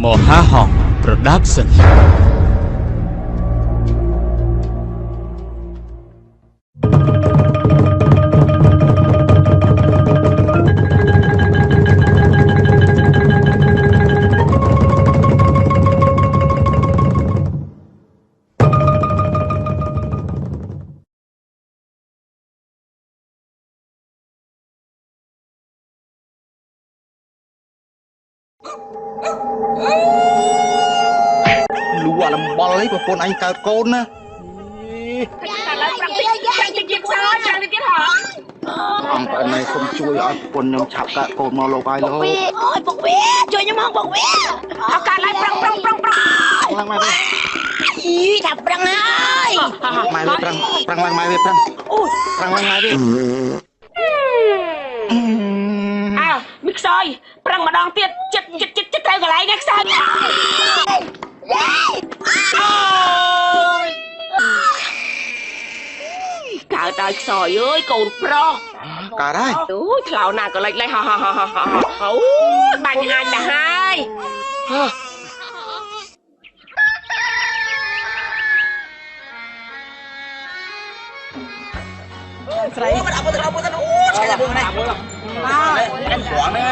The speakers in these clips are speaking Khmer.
Mohahong Production លូអាលំបល់អីប្រពន្ធអញកើតកូនណាអង្គប្អូនឯងខ្ញុំជួយឲ្យប្រពន្ធខ្ញុំឆាប់កើតកូនមកលោកហើយលោកអូយពុកវាជួយខ្ញុំមកពុកវាអត់កើតឡើងប្រឹងឡើងមកវិញអីថាប្រឹងហើយម៉ែវាប្រឹងឡើងម៉ែវាប្រឹងអូយប្រឹងឡើងម៉ែវាអើមីខ្សោយប្រឹងម្ដងទៀតចិត្តត្រូវកន្លែងនេះខ្សោយកើតដល់ខ្សោយអើយកូនប្រុសកើតហើយអូយថ្លោណាក៏លេចហោអូបាញ់អាចទៅហើយស្រីមកដាក់មកទៅអូឆៃទៅនេះមកកាន់ព្រោះណា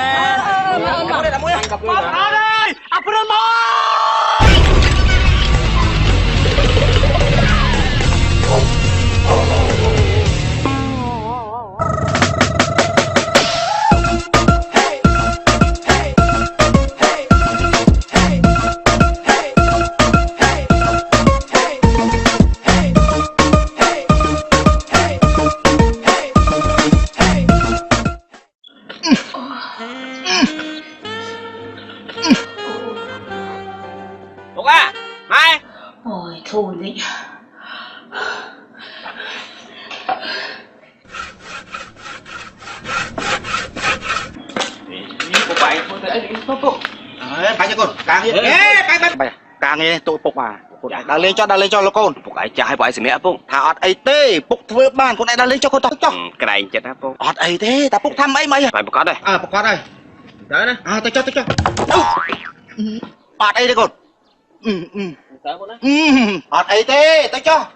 មកដល់មួយមកអើយអព្រុលមកthôi đấy cô bảy cô thấy cô bảy cho con càng như bảy càng như tôi phục à đang lên cho nó con phục ấy trái bảy gì mẹ phục thà ọt ấy tê phục thưa ban con này đang lên cho con cho cái này chết hả phục ọt ấy thế ta phục thăm ấy mày phải phục con đây phục con đây đấy này tôi cho ọt ấy đây con ọt ấy thế tao cho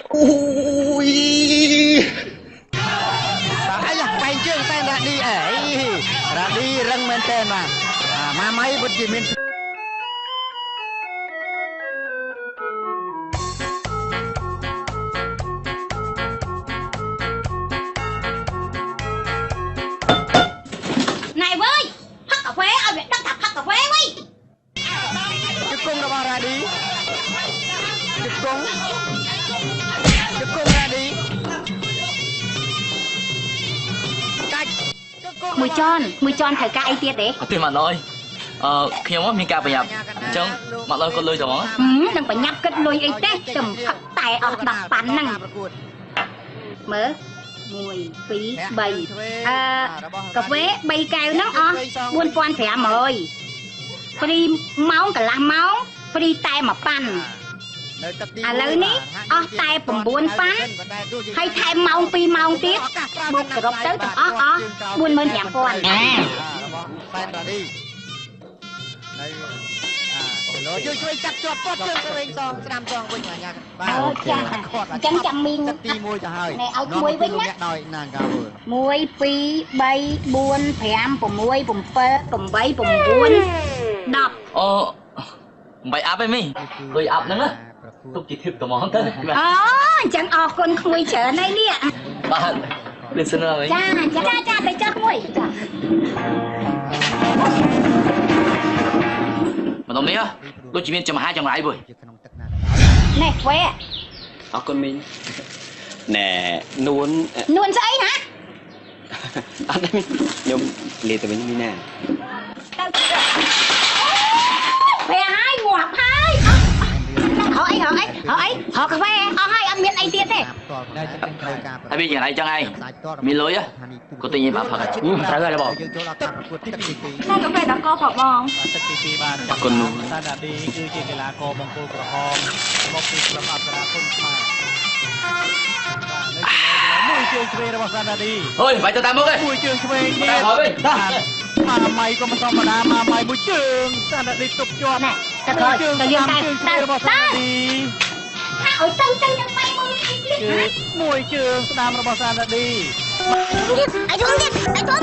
ôi ai là bay chưa tay ra đi ấy ra đi răng men tên mà máy bật gì men này với hắt cà phê ở Việt Nam thật hắt cà phê với chụp cung ra ra đi chụp cung ra đi mùi tròn thời ca ai tiết đấy tuyệt mặt ơi khi mà mình cà phải nhập chẳng mặt ơi con lôi rồi đừng phải nhập kết lôi ấy tết tầm thật tài ở đập bắn năng mở mùi phí bầy cà phê bầy cào nó buôn quan phải mời phải đi máu cả làm máu phải đi tay mà pan lời ní tay bùm buôn pan hay thay máu pi máu tiết buộc cái rộp tới tầm buôn mơn giảm quanជួយចាប់ជាប់គាត់ជើងទៅវិញសងស្រាំសងវិញអាចាចាំមីងទី1ទៅហើយនេះឲ្យជួយវិញណាដោយណាកាវើ1 2 3 4 5 6 7 8 9 10bảy áp ấy mi rồi áp nữa tục chỉ thiệp tầm món tới chẳng con khui chở này nè bạn lên sân rồi cha tới chắc mũi mà đồng ý á tôi chỉ biết chầm hai chầm lại rồi này quê con mình nè nuôn giấy hả anh đấy nhung liệt từ bên mình nè về hai ngoạp hai họ cà phê hai ăn miếng này tiết thế ai biết gì này chẳng ai mi lối á có tự nhiên bảo phật phải rồi là bỏ này cà phê đã có phật không con មួយជើងឆ្វេងរបស់សាណាឌី thôi phải cho ta mất đi មួយជើងឆ្វេងនេះ ta hỏi đi ម៉ាម៉ៃក៏មិនធម្មតាម៉ាម៉ៃមួយជើងសាណាឌីទប់ជាប់ ណែតែខ້ອຍតែយើងតែ ឆ្វេងរបស់សាណាឌី អើយទៅនឹងបាយមួយទៀត មួយជើងស្ដាំរបស់សាណាឌី អាយធំទៀតទៀតបាន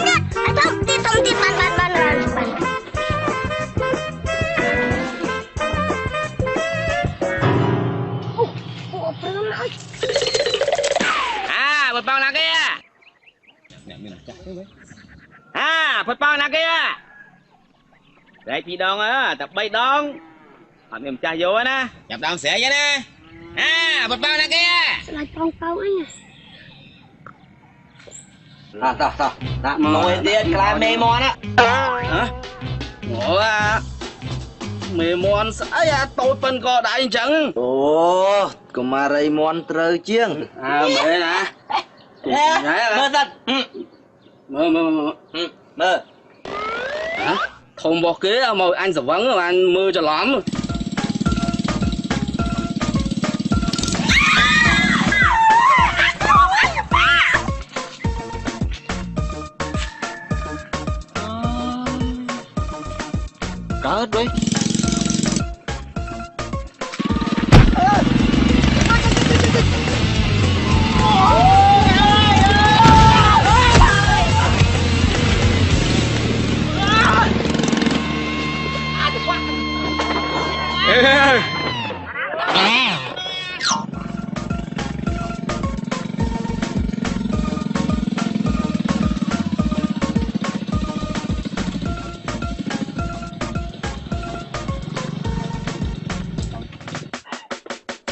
អូព្រមអើយ บดเป้านักkiaบดเป้านักkia để chị đón á tập bay đón họ niềm trai vô á nè nhập đón sẽ vậy nè bật bao nè kia ស្លាច់បងកៅអី ដាក់មួយទៀតខ្លែមេមន់ណាអូមេមន់ស្អីអាតូចប៉ុនក៏ដែរអញ្ចឹងអូកុមារីមន់ត្រូវជាងមើលណាមើលសិនមើលធំរបស់គេមកអញស្រវឹងអញមើលច្រឡំកើតវិញ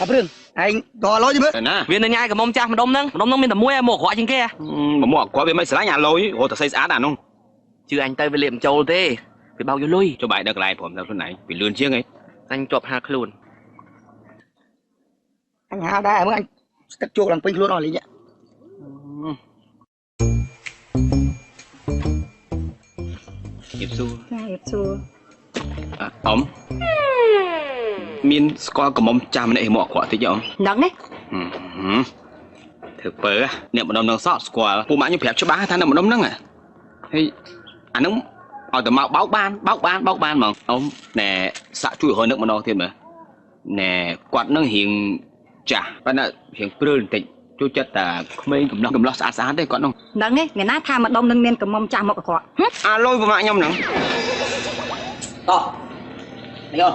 អព្រឿងឯងតលុយមើលណាវានៅញ៉ាយកមុំចាស់ម្ដុំហ្នឹងមានតែមួយមកអក្រក់ជាងគេមកអក្រក់វាមិនស្រឡាញ់អាលុយរត់តែស្អីស្អាតអានោះជឿអញទៅវាលាបបញ្ចូលទេវាបោកយកលុយចុះបាយដល់កន្លែងព្រមដល់ខ្លួនឯងវាលឿនជាងអីអញជាប់ហាខ្លួនអញហៅដែរមើលអញស្ទឹកជោគឡើងពេញខ្លួនអស់លីងជិបស៊ូអ៊ំមានស្គាល់កំមុំចាស់ម្នាក់មកអក្រក់តិចអ៊ំហ្នឹងណាធ្វើពើអ្នកម្ដុំនឹងសក់ស្គាល់ពូម៉ាក់ខ្ញុំប្រាប់ច្បាស់ថាអ្នកម្ដុំហ្នឹងហើយអាហ្នឹងឲ្យតែមកបោកបានហ្មងអ៊ំណែសាក់ជួយរហូតនឹកម្ដងទៀតមើលណែគាត់នឹងរៀងចាស់ប៉ុន្តែរៀងព្រើលបន្តិចជួយចិត្តតែក្មេងកំឡោះស្អាតទេគាត់ហ្នឹងហ្នឹងឯងថ្ងៃណាថាម្ដុំនឹងមានកំមុំចាស់មកអក្រក់អាលុយពូម៉ាក់ខ្ញុំហ្នឹងតោះនេះអូ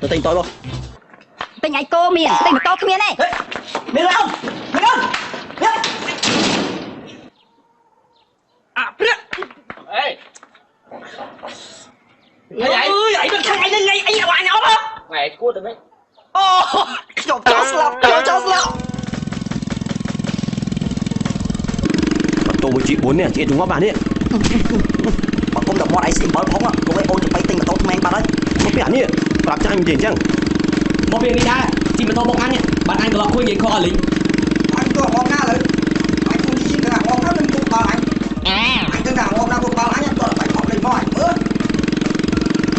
ទៅទិញតោះទិញឯកោមានទិញម៉ូតូគ្មានទេមានអត់អាព្រាក់អេអីមិនខាងអីហ្នឹងអីអញអត់ថ្ងៃគួរទៅវិញអូខ្ញុំចោលស្លាប់បន្ទោមួយជី4នេះជាជងប់បាទនេះបើគុំតែមាត់អីស៊ីអំបិលផងគុំឲ្យអូនទៅទិញម៉ូតូថ្មីបាត់ហើយមកពីអានេះប្រាប់ចាញ់និយាយអញ្ចឹងមកពីនេះដែរជីម៉ូតូមកអញបាត់អញក៏ឡោះគួយនិយាយខកអលីងអញក៏ហងណាលើអញគួយជីកហងណានឹងពុកបាល់អញទៅថាហងណាពុកបាល់អញទៅបាច់ខកលេងមកអញមើល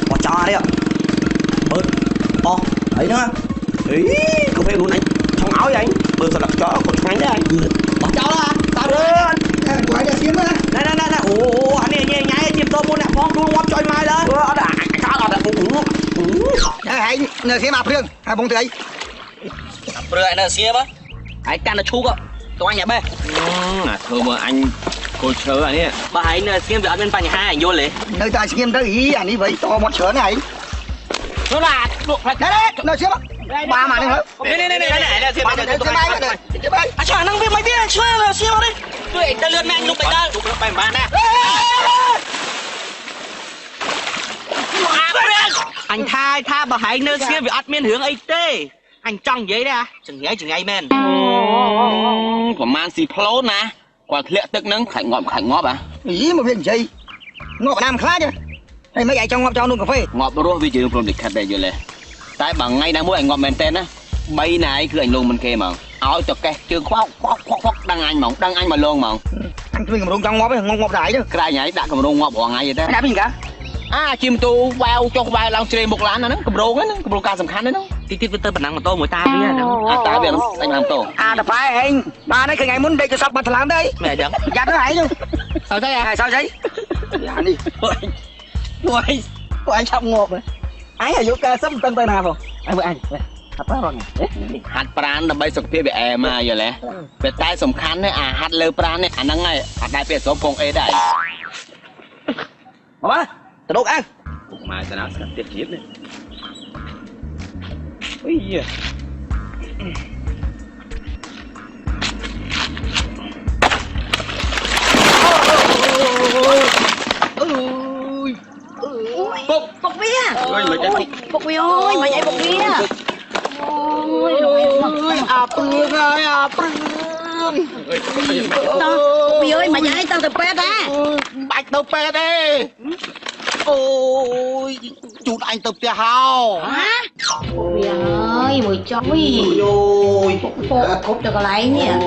បោះចោលនេះមើលអូអីហ្នឹងអីក៏ពេលខ្លួនអញឆុងឲ្យអញមើលស្លឹកចោលគាត់ឆ្ងាញ់ដែរអញបោះចោលហ៎តើតែគួយតែសៀមណាអូអានេះញ៉ៃជាម៉ូតូមួយអ្នកផងខ្លួនងាប់ចុយមកដែរអត់ចោលអត់ហើយនៅសៀមអាព្រឿងហើយបងទៅអីអាព្រឿងឯនៅសៀមហើយកាន់តែឈូកទៅអញបេះធ្វើមើលអញគល់ឈើអានេះបើឯងនៅសៀមវាអត់មានបញ្ហាឯងយល់ទេនៅតែស្ងៀមទៅអីអានេះវិញតមកច្រើនឯងនោះឡាលក់ផ្លែនៅសៀមបាមកនេះនេះសៀមទៅអាឆ្លាហ្នឹងវាមិនវាឆ្លាសៀមនេះជួយទៅលឿនមែនលុបទៅដល់លុបទៅមិនបានណាអញថាបើហែងនៅស្ងៀមវាអត់មានរឿងអីទេអញចង់និយាយដែរចង្រៃមែនប្រហែលស៊ីផ្លូនណាគាត់ធ្លាក់ទឹកហ្នឹងខាច់ងាប់ហ៎អីមកវានិយាយងាប់ណាមខ្លាចហើយមិនឯងចង់ងាប់ចោលនោះកាហ្វេងាប់រស់វាជារឿងព្រមលិខិតដែរយល់ទេតែបើថ្ងៃណាមួយឯងងាប់មែនតើណា3ណាយគឺអញលងមិនគេហ្មងឲ្យទៅកេះជើងខ្វោកដឹងអញហ្មងដឹងអញមកលងហ្មងអញគ្មានកម្រងចង់ងាប់ទេងាប់តែឯងក្រែងហើយដាក់កម្រងងាប់រាល់ថ្ងៃទេដាក់វិញកាជីមទូវ៉ាវចុះវ៉ាវឡើងជ្រេមុខឡានអាហ្នឹងកម្រងហ្នឹងកម្រងការសំខាន់ហ្នឹង tiết với tơ bản năng mà tô mỗi ta với ta biết lắm anh làm tổ là phải anh ba đấy cái ngày muốn để cho sắp bật thằng đấy mẹ chẳng dắt nó ấy chứ sao thế à sao đấy đi của anh sắp ngộp rồi anh ở chỗ sắp tân tơ nào không anh với anh hạt pra rồi hạt pra nó bay sụp phía bẹ mà giờ lẽ bẹ tai sầm khăn đấy hạt lơ pra này năng ngay hạt đại bẹ số phong ê đại mà tự đốt ăn mà sao nó sẽ tiết chiết đấy ui giời Bột bia bột bia ơi mà chạy bột bia ôi Phương ơi bột bia ơi mà chạy tao tập pet á bạch tao pet đi ôi chú anh tập tia hao hả bột bia ơi mùi chó ôi cút cho cái lấy nè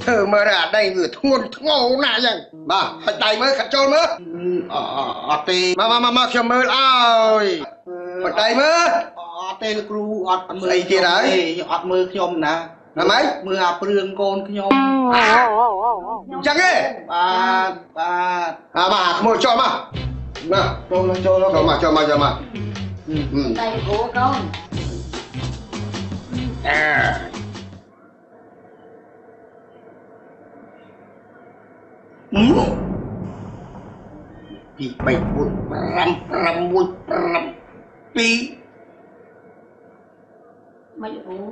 thơ mơ ra đây người thôn ngô nà rằng bà phải tay mới khát trôn mơ tì mà khiêm mơ ơi phải tay mơ tên là cru lấy tiền đấy mơ nhom nè là mấy mưa prương con nhom chẳng nghe bà mua cho mà cho mà đây của con thì bảy buồn răm buồn răm pi mấy ủa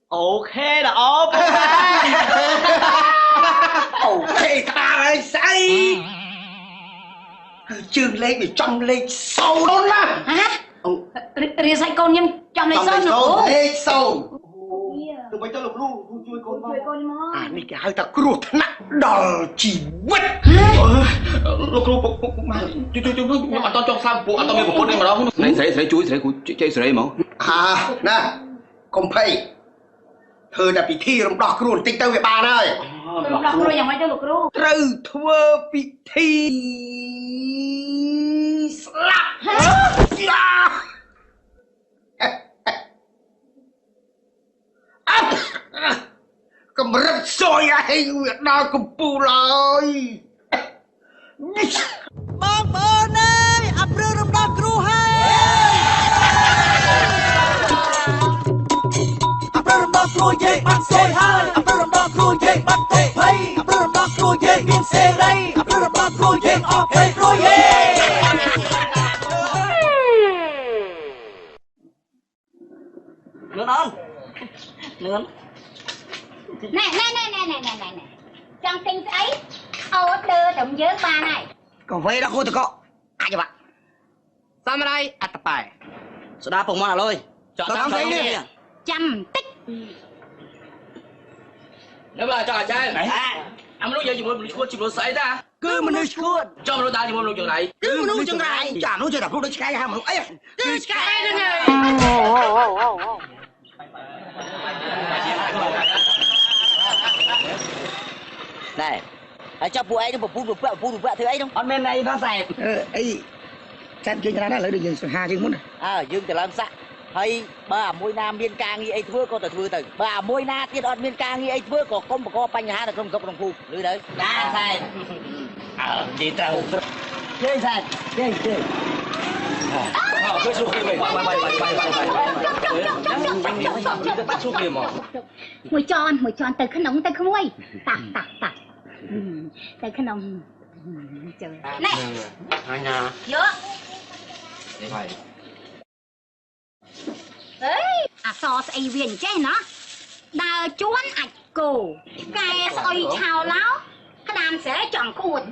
ok là ok ok ta ơi say chương lên bị trong lên sâu luôn mà hả rìa say con nhưng trong này sơn nữa lên sâu tụi bay cho lục lu chui con này cái hai ta cruột nặng đờ chỉ vứt lúc mà nhưng mà tao cho sao bộ tao nghe một đây mà đó này sẽ chui sẽ chơi sẽ máu nè không phải thơ đã bị thi làm đọc cruột tinh tơ về bà ơi lục đọc rồi chẳng phải cho lục ru trừ thua bị thi slap cầm rất sôi anh Việt Nam cầm bù rồi Bang ơn ơi ập rương râm đo cru hay ập rương râm đo cru dây bắt sôi hay ập rương râm đo cru dây bắt tê hay ập rương râm đo cru dây miên xe đây ập rương râm đo cru dây ọp hay cru dây nướng không nướng nè trong kinh ấy order trong giới ba này còn vây đó khôi tụi cọ ai cho bạn sao mà đây tập bài số đa phòng mà lôi chọn tám giấy đi trăm tích nếu mà cho chơi anh lúc giờ chỉ muốn chụp nó sấy ta cứ mình nuôi chuột cho nó ta chỉ muốn chụp này cứ mình nuôi chuột này chả nuôi chơi đập lúc đấy cái ham lúc ấy cứ cái đây này này cho phụ ấy nó phụ vợ thứ ấy đúng on bên này nó xài ấy xem kia nó lấy được dừng hai chứ muốn dương từ làm sao hay bà môi nam miên ca nghi ấy thưa con từ từ bà môi na tiên on miên ca nghi ấy thưa có con một con bánh hà là không dọc đồng phu lưới đấy đã sai đi tàu chơi sai chơi cứ xuống kia bay bắt xuống kia mà mùi tròn từ khăn nóng từ không quay tạc từ khăn nóng trời này hai nhà vô ấy so say viên chứ nó đào chuốn ạch cổ cái soi chào láo cái đàn sẽ chọn cuột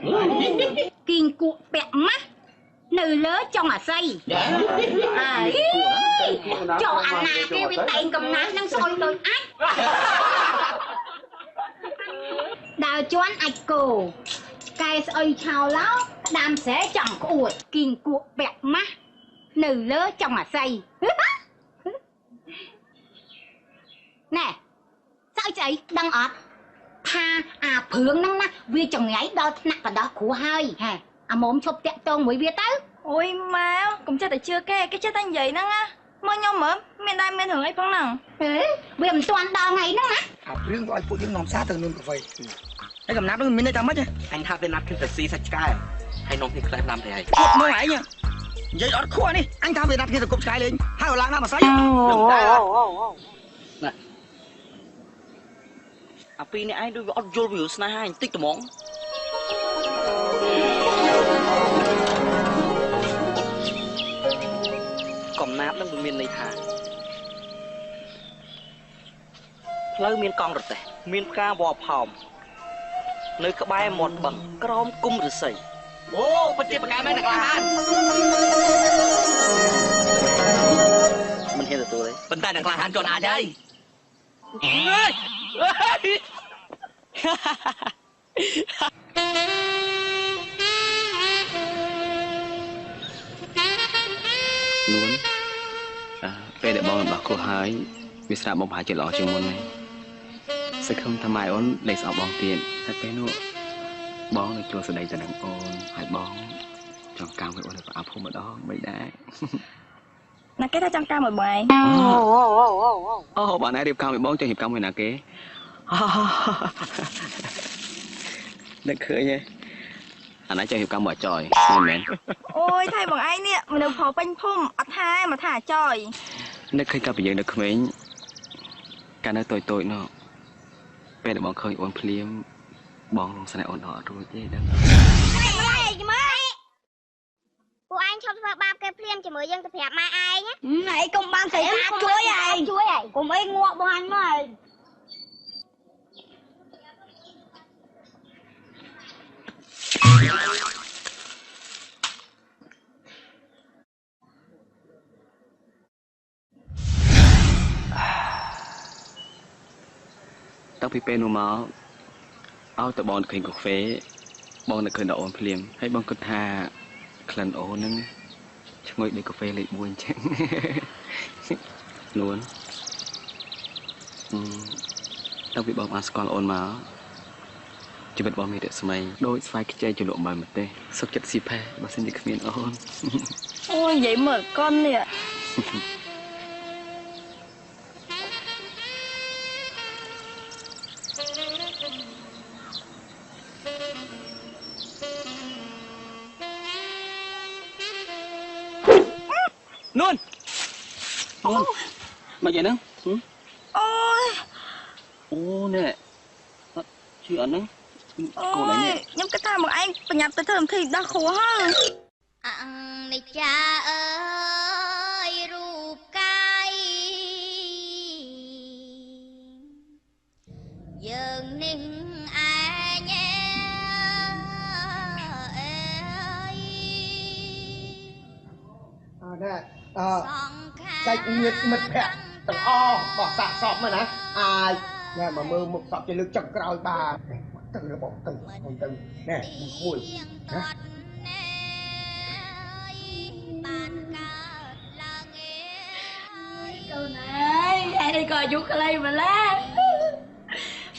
kinh cuộn bẹt mắt nơi lỡ trong là xây cho anh nà kêu cái tay cầm nát đang soi tôi ách đào chuốn ạch cổ cái ơi chào láo đam sẽ chẳng uột kinh cuộc bẹt mắt nử lỡ trong mà say nè sao chị đang ọt tha phượng năng nè vì chồng ấy đó nặng vào đó của hai hà mồm chụp tẹt tôn mũi bia tới ôi má cũng chắc là chưa cái chết anh vậy đó á mới nhau mở miền đây miền hưởng ấy phong nào vì mình toàn đo ngày đó nè riêng gọi phụ những nòng sát từ nương cà phê cái cầm nắp đó mình đây tao mất chứ anh thao tên nắp trên tờ xi sạch cái hay nông thì khai làm thế này mua ấy nhá vậy đó khua đi anh thao về nắp kia từ cục cái lên hai lạng nào mà say nè pi này ai đôi với vô biểu sna hai tích tụi món còn nắp nó miền này thả lấy miền con rồi đấy miền ca bò phồng nơi các bài một bằng crom cung rồi sấy ô bên trên cái máy này là mình hiện được tôi đấy bên tay là han cho nào chơi luôn về để bong bảo cô hái vì sao bong hái chỉ lo chừng môn này sẽ không tham ai ôn để sợ bong tiền tại bé nó bong được cho sự đầy từ đằng ôn hãy bong chọn cao với ôn được áp hôm ở đó mới đã là cái đó trong ca một bài bạn ấy điệp cao với bong cho hiệp cao người nào kế được khơi nhé anh ấy cho hiệp cao mở tròi mẹ ôi thay bằng anh nè mình được phò banh phum ắt hai mà thả tròi nó khơi cao bây giờ được mấy cái nó tội nó về để bong khơi ôn phim bong lông sài ôn đỏ rồi chứ đó cô anh cho ba cái phim chỉ mới dừng tập phép mai ai nhé này công ban xảy ra chuối này cùng ấy ngọ bọn anh này tao bị pen máu aoแต่บอลเคยกาแฟบอลเคยดอกเพลียมให้บอลกดหาคลันโอนึงช่วยในกาแฟเลยบุญจังล้วนต้องไปบอกมาสกอลโอนมาจะเป็นบอลมีแต่สมัยโดยไฟกระจายจุลมาหมดเลยสักจัดสีแพ้บอลเส้นดิคเมียนโอน ôi vậy mở con nè luôn luôn mà vậy đó ôi ô nè chuyện đó cô lại nè nhưng cái thằng mà anh phải nhập tới thơm thì đã khổ ha này cha ơi rụp cay dần ninh ai nhé nè sạch nhiệt mật phẹt tầng o bỏ sạc sọp mà nè ai nè mà mơ một sọp trên lưng chồng cái đôi bà từ nó bỏ từ nè mùi nè câu này ai đây coi chú cái này mà lá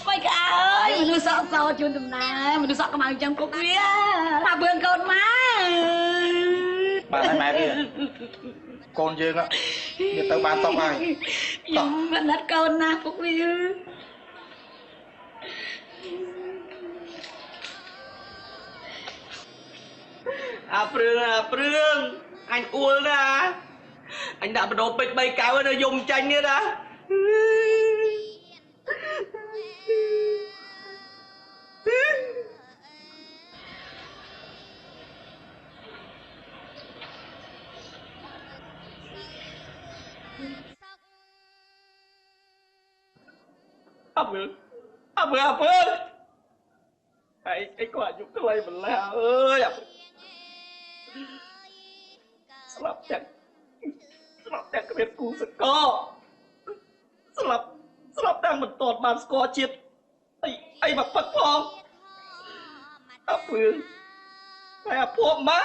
mày cả ơi mình nuôi sọ sọ chuyên tầm này mình nuôi sọ cái màu trong cục kia mà vườn con má bà nói mẹ đi con dương á giờ tao bán tóc ai nhưng mà đất con na phúc vi Prương anh uống ra anh đã bắt đầu bịch bay cao nó dùng chanh nữa đã Prương anh quả giúp cái này mình là ơiสลับจากกระเบ็ดกูสกอสลับดังเหมือนตอดบานสกอร์ชิดไอ้แบบพักพอง phương ai phộp má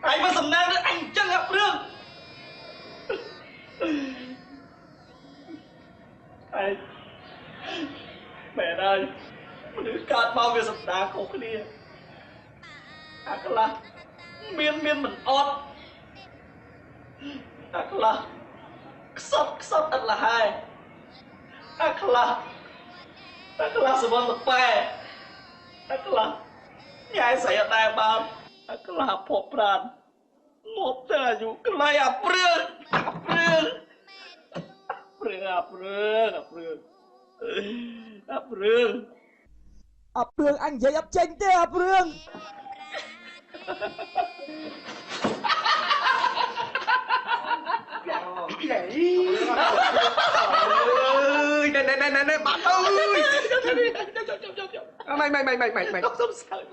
anh mà sầm nang nữa anh chân áp phương anh mẹ ơi đứa cát bao nhiêu sầm nang không cái đi cái là miên mình ọt là sắp là hai là semua lepai là nhai saya tai bam là popran ngop teraju kelai april anh dậy ấp tranh thế ấp rương này bạn ơi mày không sợ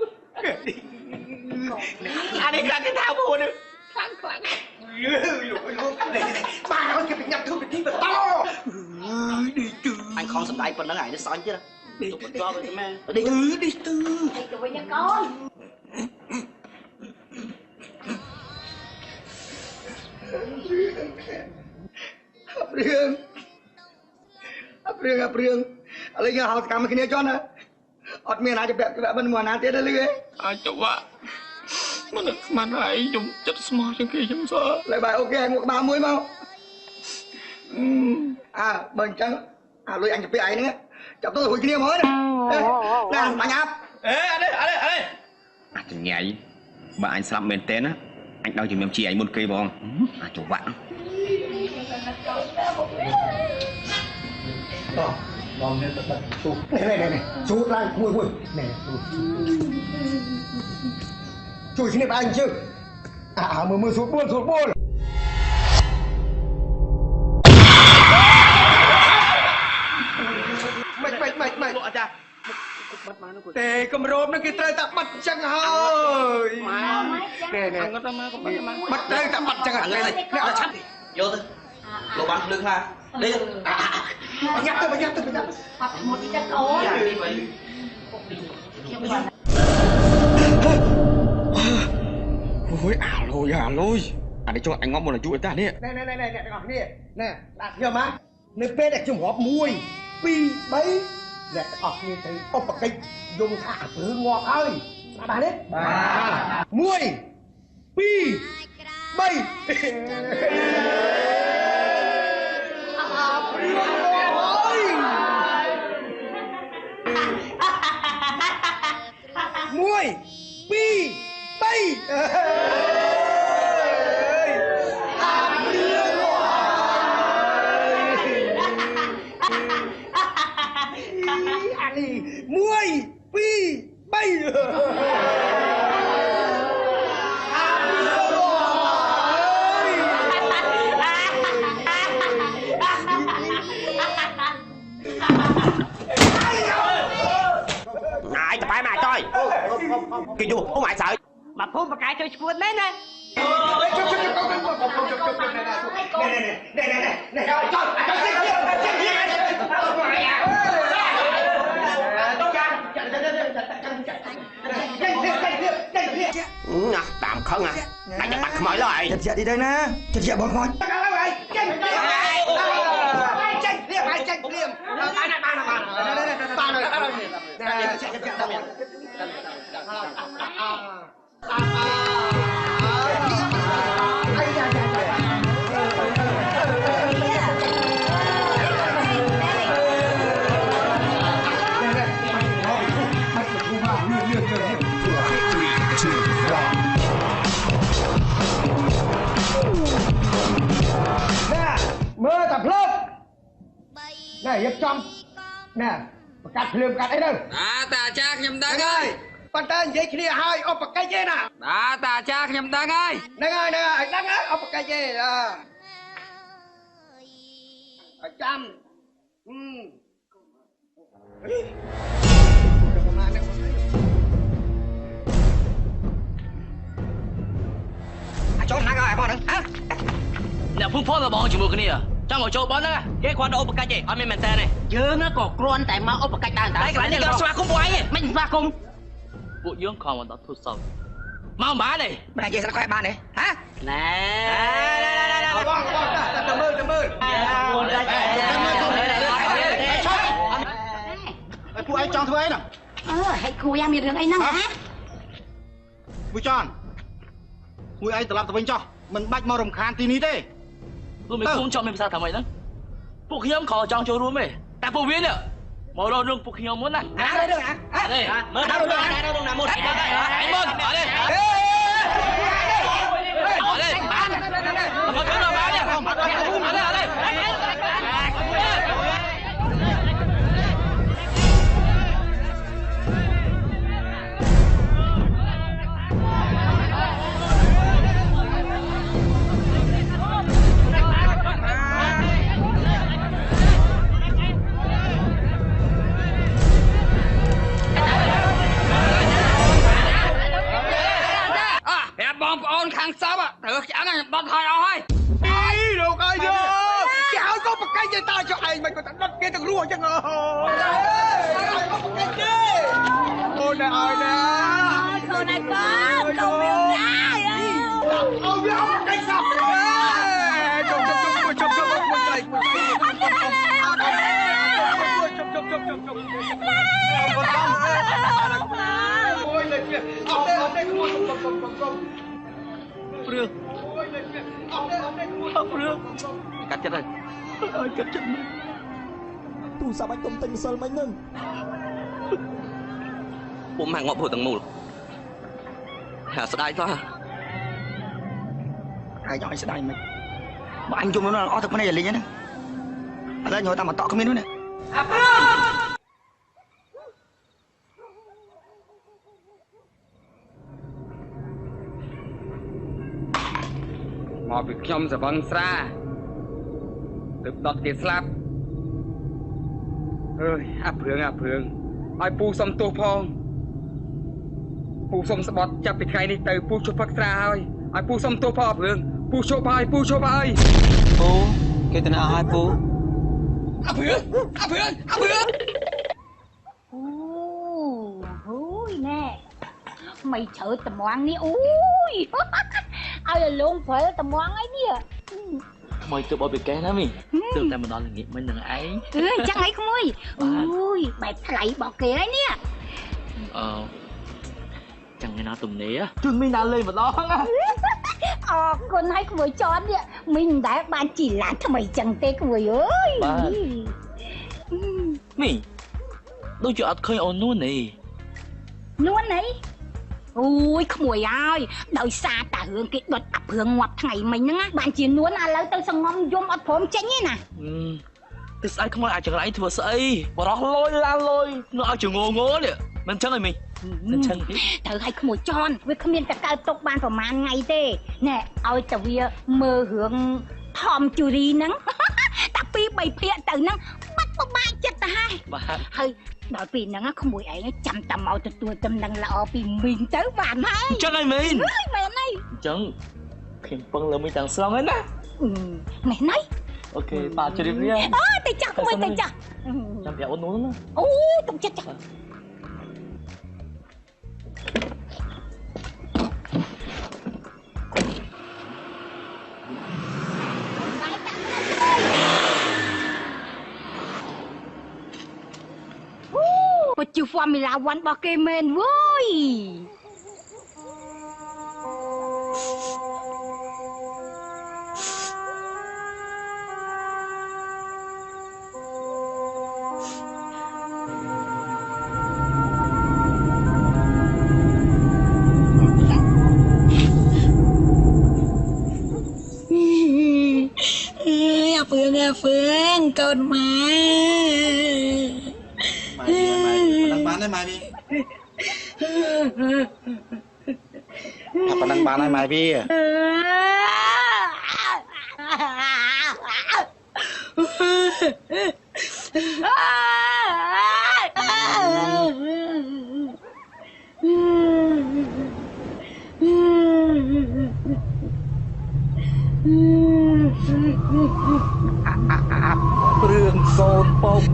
anh ấy ra cái thao buồn nữa khoan ba nó kêu bị nhập thương bị tiếng to đi từ anh không sắp đáy phần nó ngại nó xoắn chứ đâu đi từ cho vậy mẹ đi từ Cái với nhà con. ấp rương lấy cái hào cầm cái này cho nó ọt miền ai chụp đẹp cái bên mùa nào thế đó lưới ai coba mana ai jom chất semua yang kia jom sợ lại bài ok một ba mươi mau bên trắng lưới anh chụp cái ấy nữa chụp tôi hồi kia mới nè mà nháp ê anh đây chẳng nhảy bà anh sắp mền tên á anh đang chừng em chị anh muốn cây bong chỗ vạn bong này chụp lại mùi này chụp xin đẹp anh chứ mưa sụt buôn mày tê cầm rôm nó kia trời ta bắt chẳng hơi nè bắt trời ta bắt chẳng hạn này vô thôi lô bắn lưng ha đi nhắc tôi Hoặc một cái chất ố. ôi lôi để cho anh ngó một lần chú ta nè nè đặt nhờ má nơi bên này chung họp mùi pi bấy nè như thế ông bậc cây dùng thả thứ ngọt ơi bà đấy mùi pi bấy mùi pi bay muôi pi bay ai chụp ai mà coi kêu vô không ai sợ Mà phun một cái cho cuốn đấy nè. tạm không anhจะปัดขโมยเลย chật chật đi đây nè chật chật bọn khói mưa tập lớp này hiệp trong nè cắt phim cắt ấy đâu ta chắc nhầm đang ơi con tên dễ kia hai ốp cái gì nè ta chắc nhầm đang ơi anh đang ơi ốp cái gì à trăm cho nó coi bọn hả អ្នកភូមិផងទៅបងជាមួយគ្នា trong một chỗ bón đó cái khoan ô bậc cách gì ở bên xe này dơ nó có con tại mà ô bậc cách đang tại cái này cái xoa không quay mình xoa khôngពួកយើងខំបន្តធ្វើសោត mau bán này bà về sao khoe bán này hả nè Cảm ơn Phụ anh cho thôi nè hãy khui em miệng anh năng hả Vui tròn Vui anh tự làm tự bình cho Mình bách mau rồng khan tí ní thế tôi mới không cho mình sao thằng mày đóពួកខ្ញុំខំចង់ចូលរួមទេតែពួកវានេះមកដល់នឹងពួកខ្ញុំមុនណាđây được hả đây mới đâu được nào một anh Môn ở đây ở đây bán một cái nào bán đi ở đâyបងប្អូនខាងសពត្រូវឆ្អឹងបត់ថយអស់ហើយ លោកអើយគេឲ្យក៏ប្រកែកទៅចុះឯងមិនក៏ដុតគេទាំងរស់អញ្ចឹងអូអូនអើយណាកូនឯងកូនវាណាអូវាអត់កិច្ចសោះជុំមួយស្រីអូយលេចអត់ទេព្រឺអត់ព្រឺកាត់ចិត្តហើយកាត់ចិត្តទូរស័ព្ទអញទុំទិញម្សិលមិញហ្នឹង ពួកម៉ាក់ងាប់ព្រោះទាំងមូលហាស្ដាយទៅហើយឲ្យស្ដាយមិនបើអញជុំនោះអស់ទឹកភ្នែកលេងហ្នឹងឥឡូវញយតាមតក់គ្មាននោះណាមកពីខ្ញុំសវឹងស្រាទើបដុតគេស្លាប់អើយអាព្រឿងឲ្យពូសុំទោសផងពូសុំស្បត់ចាប់ពីថ្ងៃនេះទៅពូជប់ផឹកស្រាហើយឲ្យពូសុំទោសផងអាព្រឿងពូជប់ហើយពូគេទៅណាឲ្យពូអាព្រឿងអូយណែmày chở tầm ngoan ní ui ai là luôn phải tầm ngoan ấy nè mày tự bỏ việc cái đó mình tự tại mình đón là nghiệp mình đừng ấy chắc ấy không ơi ui mày lại bỏ kìa ấy nè chẳng ngày nào tụm né chừng mình đã lên mà đó con hay không cho nè mình đã ban chỉ là thằng mày chẳng tê người ơi mình đôi chuyện khơi ôn luôn này ui không mùi ơi đợi xa ta hương cái đột ập hương ngoặt ngày mình á bạn chỉ muốn lấy tao sang ngon zoom ở phốm chánh ấy nè cái sai không ai chẳng lại thừa sợi bỏ đó lôi nó ai chỉ ngô nè mình chân rồi mình chân thử hay không mùi tròn với không biết cả tộc ban của man ngày thế nè ôi tao vừa mơ hương thòm chù đi nắng ta pi bày phia từ nắng bắt ba chết ta hai hơi đợi vì nó không mùi ấy chăm tầm màu từ tôi tâm năng là vì mình tới vàng hay chân này mình mẹ này chân khi phân là mình đang xong ấy nè mẹ này ok bà chơi đi nha tay chắc không tay chắc chăm béo ôn nún ôi tụi chết chắc But you formula one Pokemon vui. Phương con má bán đấy mày đi apa nang bán mày đi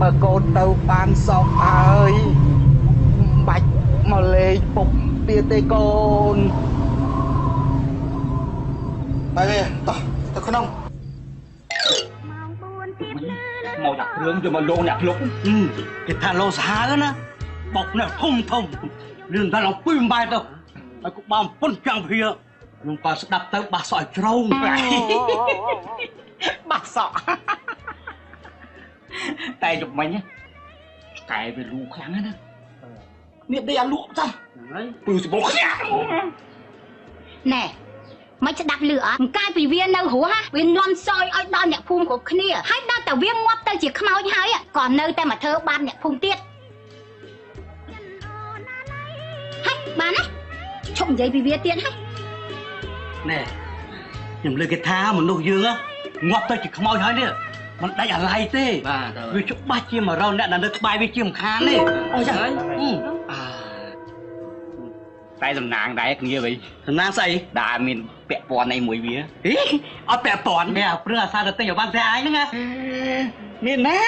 បើកូនទៅបានសោកហើយបាច់មកលេងពុកទៀតទេកូនទៅទៅក្នុងមកដាក់គ្រឿងយកមកលងអ្នកភ្លុកគេថាលោសាហាណាបុកនេះធំរឿងថាឡើងពីបែបទៅហើយក៏បងពុនចាំព្រាខ្ញុំក៏ស្ដាប់ទៅបាសសក់ឲ្យជ្រងបាសសក់តែជុំមិញកែវាលូខ្លាំងណាស់នេះដេកអាលក់ចាហើយពឺសបោខ្ញាក់ណែមិនស្ដាប់លឺអត់កាយពីវានៅរស់ហ่ะវាលន់សយឲ្យដល់អ្នកភូមិគ្រប់គ្នាហើយដល់តែវាងាប់ទៅជាខ្មោចហើយក៏នៅតែមកធ្វើបាបអ្នកភូមិទៀតហើយបានណាឈប់និយាយពីវាទៀតហើយណែខ្ញុំលើកគេថាមនុស្សយើងងាប់ទៅជាខ្មោចហើយនេះមិនដាច់អាឡ័យទេបាទវាច្បាស់ជាមករោអ្នកនៅក្បែរវាជាមិនខានទេអូចឹងហើយតែសំណាងដែរគ្នាវិញសំណាងស្អីដែលមានពាក់ព័ន្ធអីមួយវាអត់ពាក់ព័ន្ធនេះព្រឹងអាសាទៅទិញឲ្យបានតែឯងហ្នឹងណាមានណា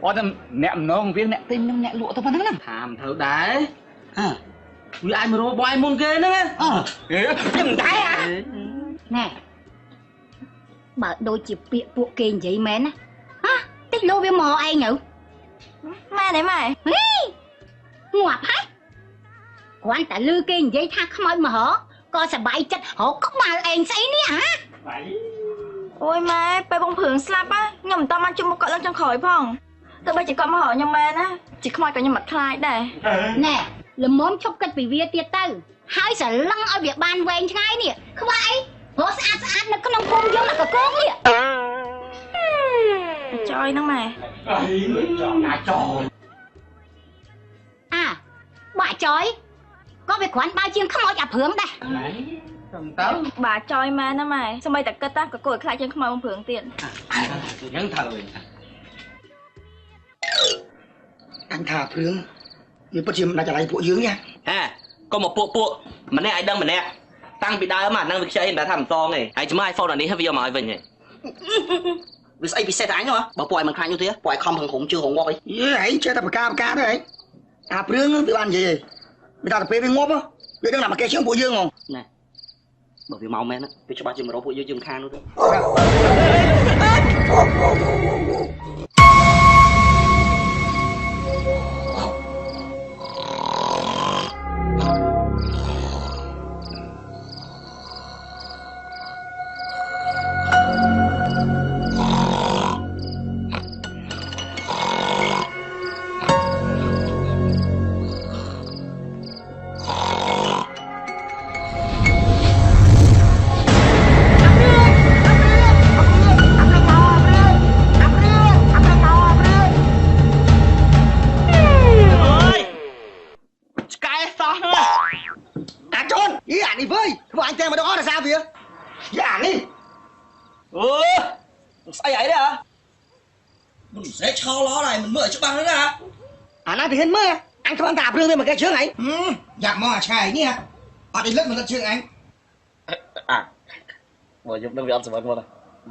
អត់តែអ្នកម្នងវាអ្នកទិញនឹងអ្នកលក់ទៅប៉ុណ្ណឹងណាថាមិនត្រូវដែរវាអាចមករកបងឯងមុនគេហ្នឹងខ្ញុំមិនដែរណែបើដូចជាពាក្យពួកគេនិយាយមែនណាតិចលោវាមកឯងទៅម៉ែនេះម៉ែងាប់ហើយគ្រាន់តែលឺគេនិយាយថាខ្មោចមករកក៏សប្បាយចិត្តរកក្បាលឯងស្អីនេះអូយម៉ែពេលបងព្រឿងស្លាប់ខ្ញុំមិនតបានជុំមុខគាត់ឡើងចុងក្រោយផងទោះបីជាគាត់មករកខ្ញុំមែនណាជាខ្មោចក៏ខ្ញុំមិនខ្លាចដែរណែល្មមឈប់គិតពីវាទៀតទៅហើយស្រឡឹងឲ្យវាបានវែងឆ្ងាយនេះខ្វះអីព្រោះស្អាតនៅក្នុងភូមិយើងកកងនេះចយហ្នឹងម៉ែណាចយបាក់ចយក៏វាគ្រាន់បើជាងខ្មោចអាព្រឿងដែរទៅបាទចយម៉ែណាម៉ែសម្បីតែគិតក៏គួរខ្លាចជាងខ្មោចបងព្រឿងទៀតអញ្ចឹងត្រូវអញថាព្រឿងវាពិតជាមិនដាច់អាឡ័យពួកយើងណាកុំមកពួកម្នាក់ឲ្យដឹងម្នាក់តាំងពីដើមអាហ្នឹងវាខ្ចីមិនដែលថាមិនសងទេហើយចាំ iPhone អានេះវាយកមកឲ្យវិញហ៎វាស្អីពិសេសតែអញហ៎បើពួកឯងមិនខ្លាចនោះទេពួកឯងខំប្រឹងក្រុមជើងរងាប់អីឯងចេះតែបកាទៅឯងអាព្រឿងវាបាននិយាយវាថាទៅពេលវាងាប់វាដឹងថាមកគេជើងពួកយើងហ្មងណែបើវាមកមែនវាច្បាស់ជាមករកពួកយើងខាងនោះទៅស្អីអីទេមិនសេះឆោឡោដែរមិនមើលច្បាស់ទេណាអាណាទីហ៊ានមើលអញគ្រាន់តែព្រឿងទេមកគេជើងអញយ៉ាក់មកអាឆ្កែនេះអត់អីលឹកមិនលឹកជើងអញបើខ្ញុំដឹងវាអត់សម្បត្តិមក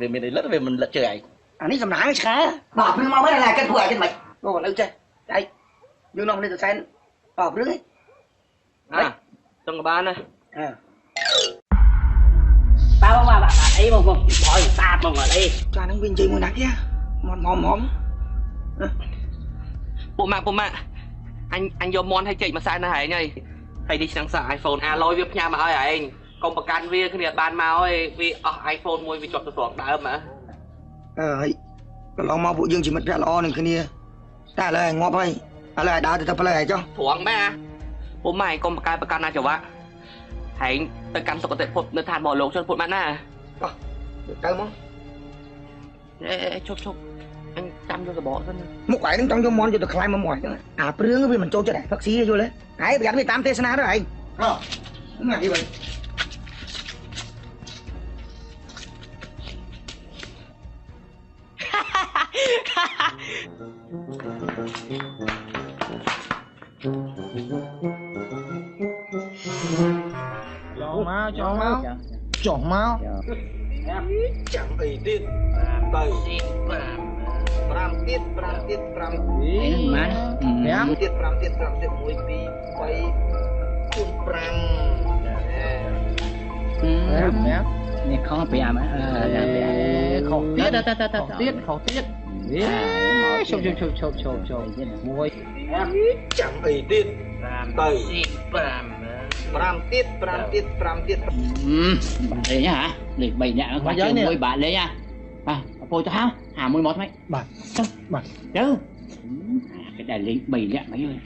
វាមានអីលឹកវាមិនលឹកជើងអញអានេះសំណាងឆ្កែបើព្រឿងមកមិនឡើយគេធ្វើឲ្យគេមិនអូនៅចេះឯងយើងនោះនេះទៅសែនបើព្រឿងឯងចង់បានណាបាទអីបងឲ្យសាបមកអីចាហ្នឹងវានិយាយមួយណាគេមមពួកម៉ាក់អញយកមន់ឲ្យចេកមកសែនណាហែងហើយនេះឆ្នាំងសា iPhone អាឡយវាផ្ញើមកឲ្យឯងកុំប្រកាន់វាគ្នាបានមកហើយវាអស់ iPhone មួយវាជាប់ទៅត្រង់ដើមហើយកន្លងមកពួកយើងជាមិត្តភក្តិល្អនឹងគ្នាតែឥឡូវងាប់ហើយឥឡូវឲ្យដើរទៅផ្លូវហើយចុះត្រង់ម៉ែពួកម៉ែកុំប្រកាន់ណាចង្វាក់ហែងទៅកាន់សុគតិភពនៅឋានបរលោកជនពុតម៉ាក់ណាទៅមកជប់អញចាំយកសបកសិនមុខឯងនឹងចង់យកមន់យកទៅខ្លាយមកមួយហ្នឹងអាព្រឿងវាមិនចូលចិត្តផឹកស៊ីយល់ទេហើយប្រយ័ត្នវាតាមទេសនាទៅឯងហ្នឹងហើយវិញចុះមកចាំអីទៀតទៅ 5ទៀត5ទៀត5 អីម៉ាន5ទៀត1 2 3 4 5 នេះខំ5ខំទៀតទៀតខំទៀតឈប់មួយចាំអីទៀតទៅ5ទៀត5ទៀត5ទៀតលេងហ៎លេង3នាក់គាត់ជាមួយបាទលេងហ៎បាទអពុយទៅហាមួយមកថ្មីបាទបាទទៅគេដែលលេង3នាក់មិនអើយ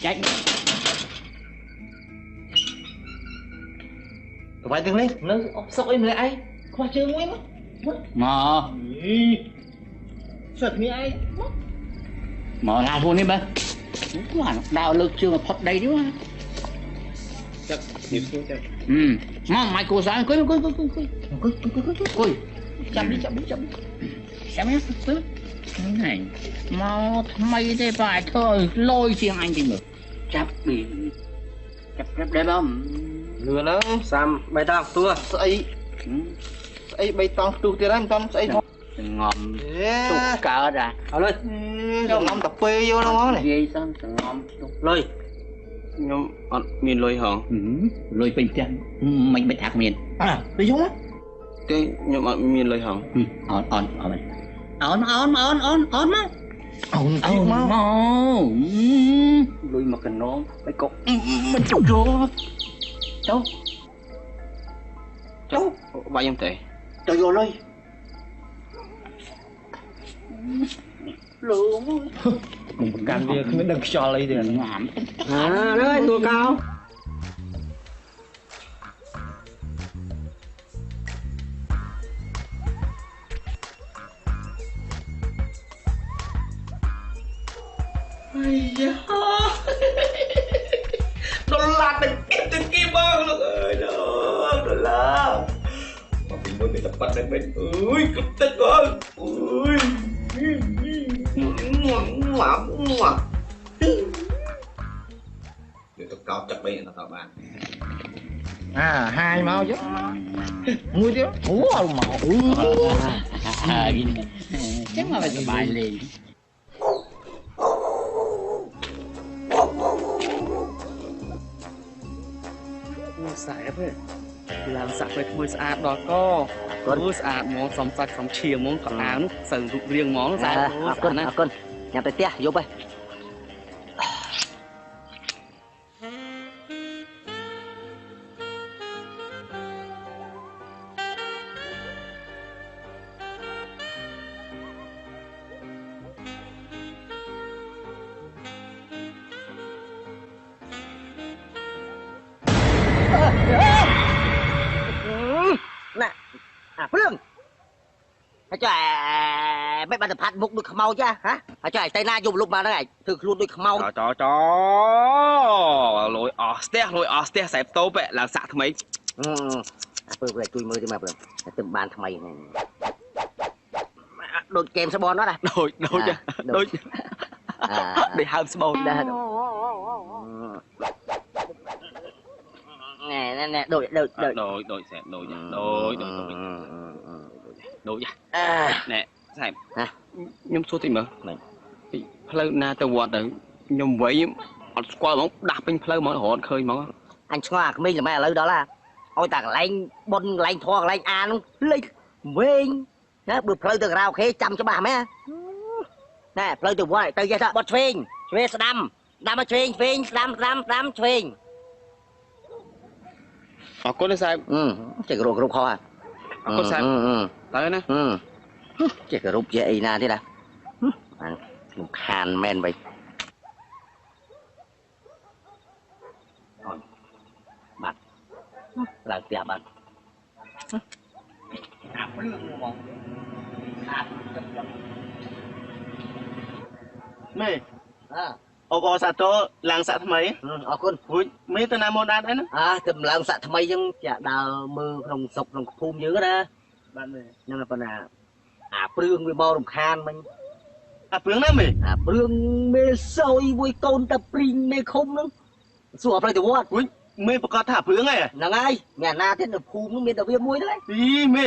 ចាច់ក្បាច់ទាំងនេះនៅអបសុកអីម្លេះឯងខ្វះជើងមួយមកសឹកគ្នាឯងមកឡាខ្លួននេះបើគាត់ដើរលើកជើងផុតដីនេះមកចាប់ញៀបចាប់មកម៉ៃគូសាអង្គុយចាំនេះនេះមកថ្មីទេបាទធ្វើឲ្យលយជាងអញតិចមើលចាប់ពីចាប់ដែរបងលឿនហ្នឹងសាំបៃតងផ្ទួស្អីបៃតងផ្ទុះទៀតហើយមិនតាន់ស្អីផងងំទុកកើតហើយលុយចង់ងំតាពេយកហ្នឹងហ្មងនិយាយសិនងំទុកលុយខ្ញុំអត់មានលុយហងលុយពេញផ្ទះមិនបាច់ថាគ្មានទៅយកមកទេខ្ញុំអត់មានលុយហងអូនមកអូនលុយមកកណងបៃកុកមិនជប់ចូលបាច់ខ្ញុំទេទៅយកលុយមិនប្រកាន់វាគ្មានដឹងខ្យល់អីទេងាមហើយតួកោអាយ៉ាដុល្លារទៅគីបងលោកអើយដុល្លារមកពីមួយមានតែប៉ាត់តែមិនអើយគប់ទឹកអើយអើយវាទៅកោតចាក់បីដល់តបានហាយមកយកមួយទៀតអូមកចឹងមកសบายលេងស្អាតទេឡើងសាក់ទៅធ្វើស្អាតដល់កធ្វើស្អាតហ្មងសំសាច់សំឈាមហ្មងកណ្ដាលនោះសើរូបរាងហ្មងស្អាតអរគុណញ៉ាំទៅផ្ទះយប់ហើយព្រឹងហើយចុះមិនបានទៅផាត់មុខដូចខ្មោចចាហ៎ហើយចុះទៅណាយកលុបមកហ្នឹងឯងធ្វើខ្លួនដូចខ្មោចលុយអស់ស្ទះសែបតូបឡើងសាក់ថ្មីពើវាជួយមើលទេមកព្រឹងទៅបានថ្មីហ្នឹងដូចហ្គេមស្បនហ្នឹងណាដូចហើមស្បូនដែរណែដូចសែបដូចណែសែបខ្ញុំសួរតិចមើលផ្លូវណាទៅវត្តទៅខ្ញុំវ័យអត់ស្គាល់ហ្មងដាស់ពេញផ្លូវហ្មងរហូតឃើញហ្មងអញឆ្ងល់អាក្មេងល្មែឥឡូវដល់ឲ្យតែកន្លែងបុនកន្លែងធေါ်កន្លែងអានោះលេចវិញណាបើផ្លូវទៅការ៉ាអូខេចាំច្បាស់មែនណែផ្លូវទៅវត្តទៅចេះថាបត់ឆ្វេងស្ដាំមកឆ្វេងស្ដាំឆ្វេងអរគុណសែបចេះគ្រប់ខុសអរគុណសែបទៅណាចេះគ្រប់ជាអីណាទៀតណាបានរំខានមែនបីបាទឡើងផ្ទះបាទអាប់លឿងហ្មងមេអូបសាទរឡើងសាក់ថ្មីអរគុណរួចមេទៅណាមកដែរហ្នឹងទៅឡើងសាក់ថ្មីចឹងចាដើរមើលក្នុងស្រុកក្នុងភូមិយើងណាបាទមេហ្នឹងប៉ុណ្ណាអាព្រឿងវាបោរំខានមិញអាព្រឿងណាមេអាព្រឿងមេសយមួយកូនតាព្រីងមេឃុំហ្នឹងសួរផ្លូវទៅវត្តរួចមេប្រកាសថាអាព្រឿងហ្នឹងហើយមានណាទៀតនៅភូមិនោះមានតែវាមួយទេមេ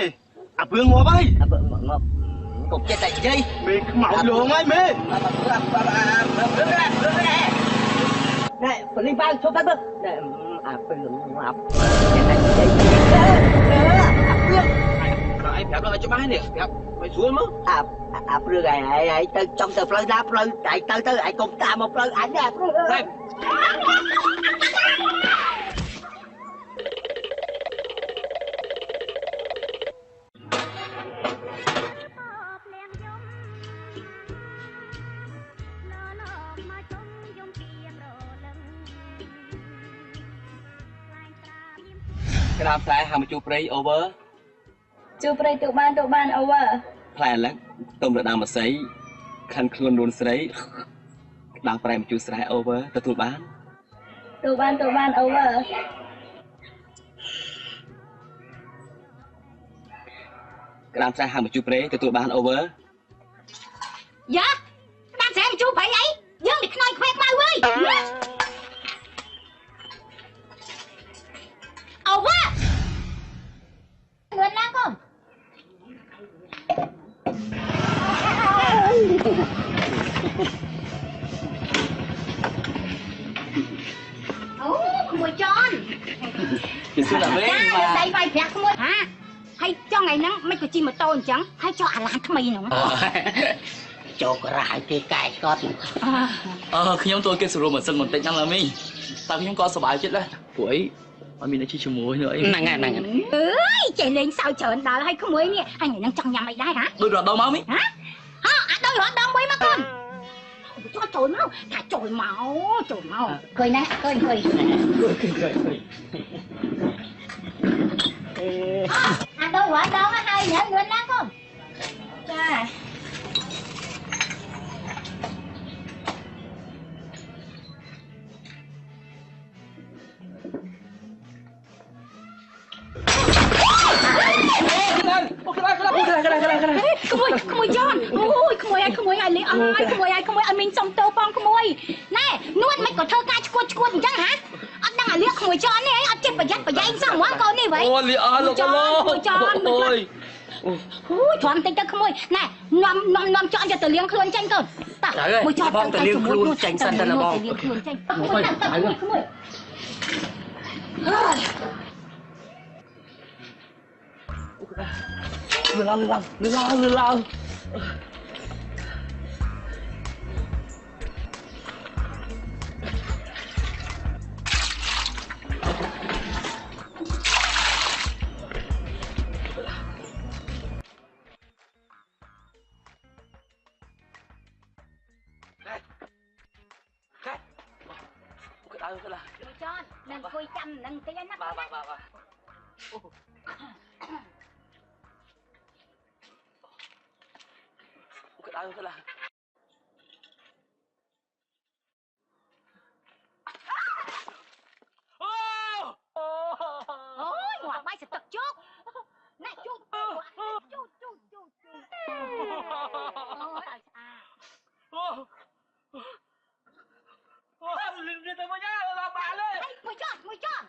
អាព្រឿងងាប់ហើយងាប់ cục chết tại chi mình mạo lượng ấy mê này phải đi bao số phát bơ này phải lượng ngọc em gặp nó cho máy nè gặp mày xuống mất rồi ai tới trong tờ phơi đáp phơi chạy tới ai cùng ta một phơi ảnh nè cái đám trái hàng chụp ray over chụp ray tụ ban over plan lắm tôm được đám mà sấy khăn khuôn luôn sấy đám trái chụp sấy over tụ ban over cái đám trái hàng chụp ray tụ ban over dạ đám trái chụp phải vậy dương đi nói khoe mau ơi over người lang không mùi tròn đây vai phẹt mùi hả hay cho ngày nắng mấy cái chim mà to chẳng hay cho làm cái mì nữa cho cái rải cái cài con ខ្ញុំចូលគេសរុបមិនសិនបន្តិចហ្នឹងឡើយមីតែខ្ញុំក៏សប្បាយចិត្តដែរព្រោះអីអត់មានអ្នកជាមួយnữaអីហ្នឹងហើយអើយចេះលេងសើចច្រើនដល់ហើយក្មួយនេះហើយថ្ងៃហ្នឹងចង់ញ៉ាំអីដែរហ៎ដូចរត់ដល់មកមីហ៎អត់ដូចរត់ដល់មួយមកកូនចូលមកថាចូលមកឃើញណាឃើញអត់ដូចរត់ដល់ហើយញ៉ាំលឿនណាកូនចា ขโมยย้อนโอ้ยขโมยai lấy aiขโมยai mình xong tơ phongขโมยnè nuốt mấy quả thơ ca chua chẳng hả anh đang ở liếcขโมยchọn này anh chết bà dắt sao quá con này vậy ôi liếc lo ôi chọn tay khโมยnè nom chọn cho tự liếng khuôn tranh cơ ta môi chọn tự liếng khuôn tranh sân là bong khโมยlừa lao John, nâng cùi chăm, nâng cái nắp bà. Cái đau thế là ôi ngoạc bay sẽ tật trước này chút lên tới mà nhá là bà lên mùi tròn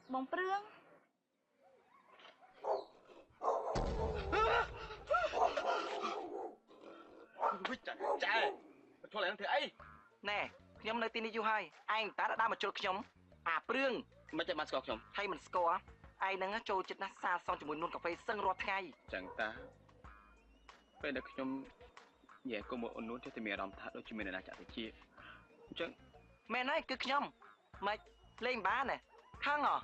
bóng prương chạy thôi lại thử ấy nè nhóm nơi tin đi du hai anh ta đã đa một chỗ nhóm prương mấy trận mà score nhóm hay mình score ai đang trôi chết nát xa xong chỉ muốn nôn cà phê sân rót ngay chẳng ta bây giờ nhóm về có một ôn nút cho tìm đồng tháp đôi chim mình là chả thể chia chẳng mẹ nói cứ nhóm mày lên bá này khang à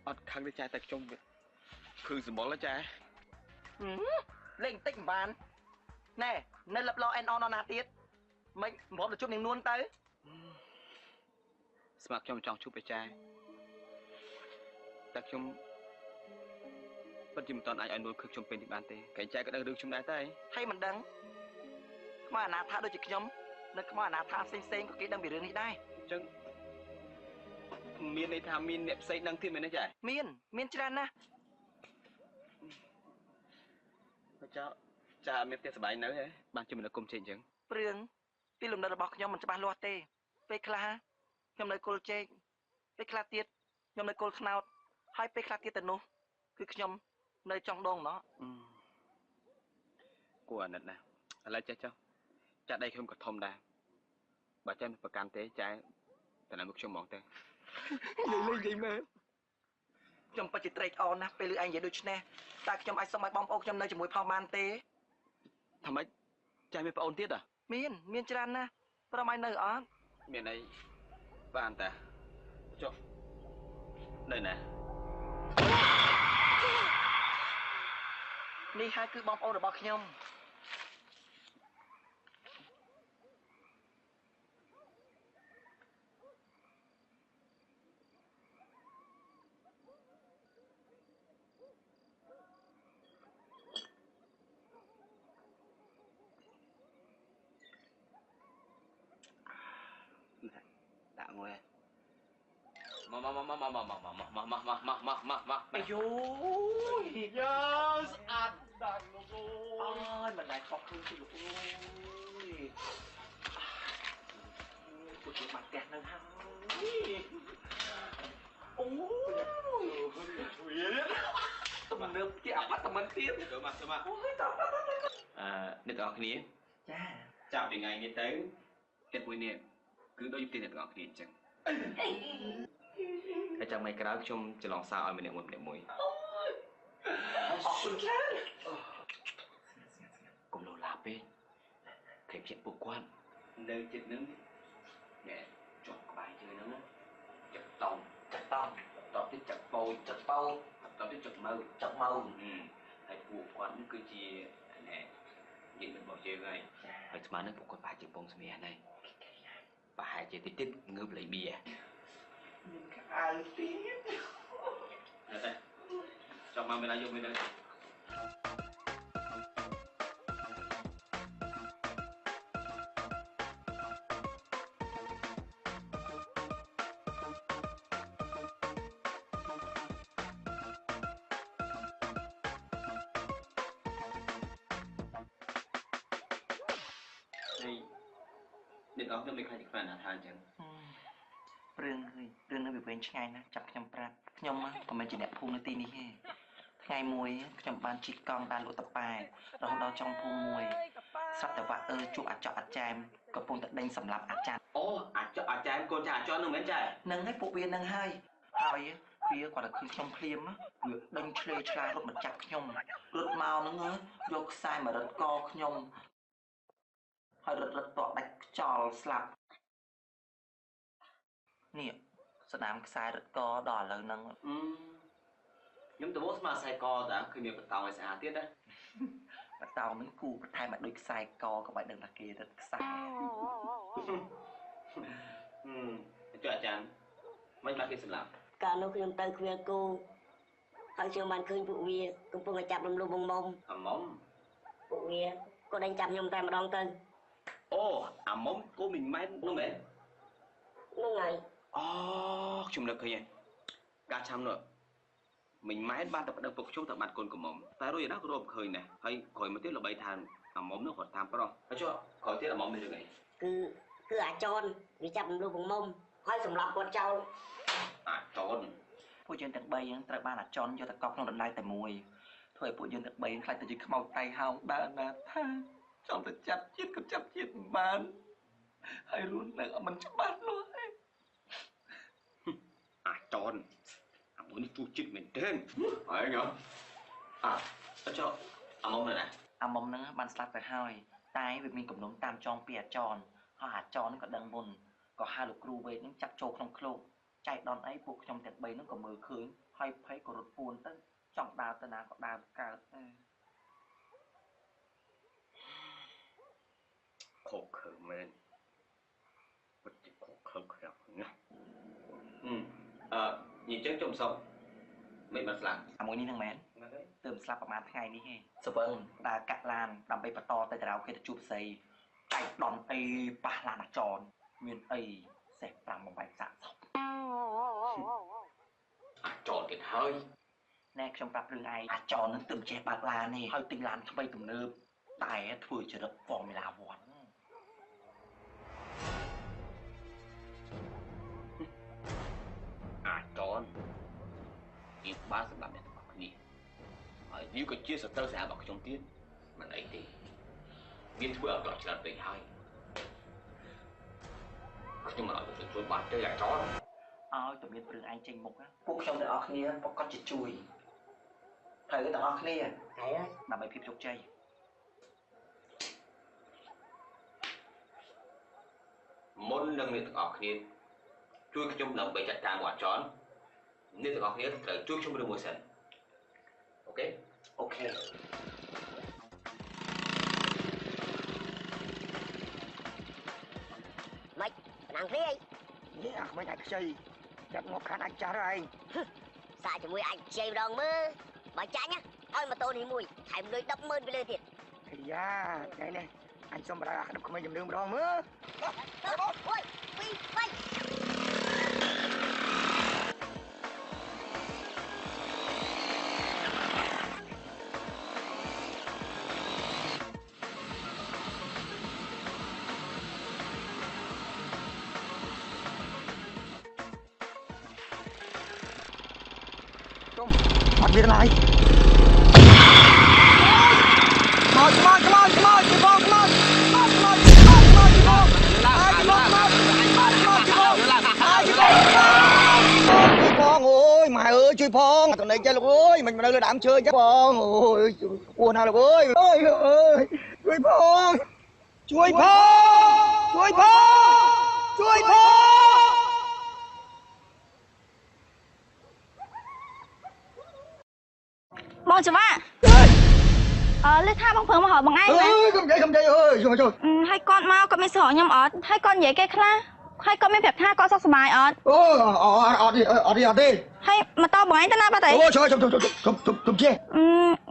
ọt khang đi trai tại trong việc khư dùm bó lá trai lên tích bàn nè nên lập lo en on nát tiết mình một là chút mình luôn tới smart trong chụp về trai tại trong bất chim toàn ai ăn nuôi khư trong bên thì bàn tê cái trai có đang được trong đáy tay hay mình đắng mà nát tha đôi chỉ nhóm nên mà nát tha xinh có cái đang bị rửa đi đây chẳng miền này tham miền nẹp xây năng thiên mình nó chạy miền chăn na cho ចាមានផ្ទះសบายនៅហ៎បានជុំនៅគុំជែកអញ្ចឹង ព្រឿងពីលំនៅរបស់ខ្ញុំមិនច្បាស់លាស់ទេពេលខ្លះខ្ញុំនៅគល់ជែកពេលខ្លះទៀតខ្ញុំនៅគល់ខ្នោតហើយពេលខ្លះទៀតទៅនោះគឺខ្ញុំនៅចុងដងណោះ គួរអាណិតណាស់ឥឡូវចេះចុះចាក់ដៃខ្ញុំក៏ធំដែរបើចេះប្រកាន់ទេចែតែនៅមុខខ្ញុំហ្មងទៅ និយាយមើលខ្ញុំពិតជាត្រេកអរណាស់ពេលឮឯងនិយាយដូចនេះតើខ្ញុំអាចសុំឲ្យបងប្អូនខ្ញុំនៅជាមួយផងបានទេ ថាម៉េចចែមានប្អូនទៀតអ្ហ៎ មានច្រើនណាស់ប្រហែលនៅអត់ មានអីបានតាចុះនៅណា នេះហើយគឺបងប្អូនរបស់ខ្ញុំ ដាក់មួយ មកអាយូយ៉ាស្អាតដាច់លោកអូយមិនដែរខកខ្លួនទីលោកអូយពួកគេមកផ្ទះនៅហើយអូយទំនើបជាអាផាតមិនទៀត ទៅមកទៅមក អូយតោះ អ្នកទាំងអស់គ្នា ចា ចាប់ពីថ្ងៃនេះទៅចិត្តមួយនេះគឺដូចទីអ្នកទាំងអស់គ្នាអញ្ចឹងហើយចាំថ្ងៃក្រោយខ្ញុំច្រឡងសារឲ្យម្នាក់មួយ អរគុណច្រើន កុំលោឡាពេកគេចិត្តពួកគាត់នៅចិត្តនឹងណែចុះក្បាយជើងហ្នឹងចិត្តតតទៅចិត្តបោចិត្តបោតទៅចិត្តមើហើយពួកគាត់នឹងគឺជាណែនិយាយរបស់យើងហើយស្មាននឹងពួកគាត់ប្រហែលជាពងស្មារហ្នឹងប្រហែលជាតិចងើបលេបៀ មានខៅទៀត តែចង់មកមានអាយុមានដល់ អ្នកនរខ្ញុំមិនខ្លាចខ្លាំងណាស់ថាអញ្ចឹង ព្រឿងនៅវាវែងឆ្ងាយណាស់ចាប់ខ្ញុំប្រាប់ខ្ញុំមិនមែនជាអ្នកភូមិនៅទីនេះទេថ្ងៃមួយខ្ញុំបានជិះកង់ដើរលក់តប៉ែរហូតដល់ចុងភូមិមួយស្រាប់តែវ៉ាអឺជួបអាចកអាចែមកំពុងតែដេញសម្លាប់អាចារ្យ អូអាចែមកូនចាអាចនឹងមែនចា នឹងឲ្យពួកវានឹងហើយវាគាត់តែឃើញខ្ញុំភ្លាមវាដេញឆ្លេឆ្លារត់មកចាប់ខ្ញុំរត់មកហ្នឹងយកខ្សែមករឹតកខ្ញុំហើយរត់តក់ដាច់ខ្យល់ស្លាប់នេះស្នាមខ្សែរឹតកដល់ឥឡូវហ្នឹង ខ្ញុំទៅស្មាខ្សែកតាគឺមានបតោឲ្យស្អាតទៀតណា បតោនេះគូបន្ថែមមកដូចខ្សែកក៏បាច់ដឹងថាគេរឹតខ្សែ ចុះអាចារ្យមិនបានគេសម្លាប់ កាលនោះខ្ញុំទៅគ្មានគូហើយខ្ញុំបានឃើញពួកវាកំពុងតែចាប់រំលោភបងមុំ អាមុំ ពួកវាក៏ដេញចាប់ខ្ញុំតែម្ដងទៅ អូអាមុំគូមីម៉ែននោះមែន នោះហើយ អូខ្ញុំនឹកឃើញហើយការឆាំនោះមីម៉ែនបានតែប្តឹងពុកខ្ញុំទៅបាត់កូនកំមុំតែរួចណាក៏រកឃើញដែរហើយក្រោយមកទៀតល្បីថាអាមុំនោះគាត់តាមប្រុសហើយចុះក្រោយទៀតអាមុំមានរឿងអី គឺអាចនវាចាប់រំលោភបងមុំហើយសម្លាប់គាត់ចោល អាចន ពួកយើងទាំង3ហ្នឹងត្រូវបានអាចនយកទៅកប់ក្នុងដណ្ដៅតែមួយធ្វើឲ្យពួកយើងទាំង3ខ្លាចទៅជាខ្មោចតៃហោងដើរណាថាចង់ទៅចាប់ជាតិក៏ចាប់ជាតិមិនបានហើយរួននៅមិនច្បាស់នោះឯង អាចនអាមុំនេះទូចិត្តមែនទេហើយញ៉ាំចុះអាមុំនៅណា អាមុំហ្នឹងបានស្លាប់ទៅហើយតែវាមានគំនុំតាមចងពីអាចនហើយអាចនហ្នឹងក៏ដឹងមុនក៏ហៅលោកគ្រូវេទហ្នឹងចាប់ចូលក្នុងឃ្លោកចែកដនអីពួកខ្ញុំទាំង3ហ្នឹងក៏មើលឃើញហើយភ័យក៏រត់ពួនទៅចង់ដើរទៅណាក៏ដើរកើត ខកខើមែនពិតជាខកខើខ្លាំងណាស់និយាយចឹងចំសពមិនបានស្លាប់ អាមួយនេះហ្នឹងមែនទើបស្លាប់ប្រហែលថ្ងៃនេះទេសវឹងដើរកាក់ឡានដើម្បីបន្តទៅក្រៅគេទៅជួបស្រីចែកដនអីប៉ះឡានអាចនមានអីសេះ5បំបែកសាក់សព អាចនទៀតហើយ ណែខ្ញុំប្រាប់រឿងឯងអាចននឹងទើបចេះបើកឡាននេះហើយទិញឡានថ្មីទំនើប តែធ្វើចរិត Formula 1អាចតនវាបានសម្រាប់អ្នកទាំងអស់គ្នាហើយវាក៏ជាសត្រូវស្អាតរបស់ខ្ញុំទៀតមិនអីទេមានធ្វើឲ្យតោះច្រើនពេកហើយខ្ញុំមិនអត់ទៅជួយបានទេអាចតនឲ្យតែមានព្រឹងឯងចេញមុខពួកខ្ញុំទាំងអស់គ្នាប្រកាសជាជួយត្រូវទាំងអស់គ្នាដើម្បីភាពជោគជ័យមុននឹងអ្នកទាំងអស់គ្នាជួយខ្ញុំដើម្បីចាត់ការមកអត់ចន់អ្នកទាំងអស់គ្នាត្រូវជួយខ្ញុំរឿងមួយសិនអូខេអូខេម៉េចណាំងគ្នាអីនេះអាមិនអាចខ្ចីចាប់មកខាត់អាចចាស់ហើយឯងសាកជាមួយអាចខ្ចីម្ដងមើលបើចាញ់ឲ្យម៉ូតូនេះមួយថែមលុយ 100000 ទៅលើទៀតយ៉ាថ្ងៃនេះអញសុំបរាអាក្តាប់ក្មេងជំនឿម្ដងមើលអូយពីរបីអត់មានឡើយមកជួយបងមកអូយម៉ែអើយជួយផងតំណែងចេះលោកអើយមិននៅលើដើមឈើចឹងបងអូយគួរណាស់លោកអើយជួយផងបងច្បាលើថាបងព្រឹងមកហៅបងឯងណាកំចៃអើយជួយហើយគាត់មកគាត់មានស្រកខ្ញុំអត់ហើយគាត់និយាយគេខ្លះហើយគាត់មានប្រាប់ថាគាត់សុខសប្បាយអត់អត់ទេហើយមកតបងឯងទៅណាបាត់ទេអូជួយជិះអ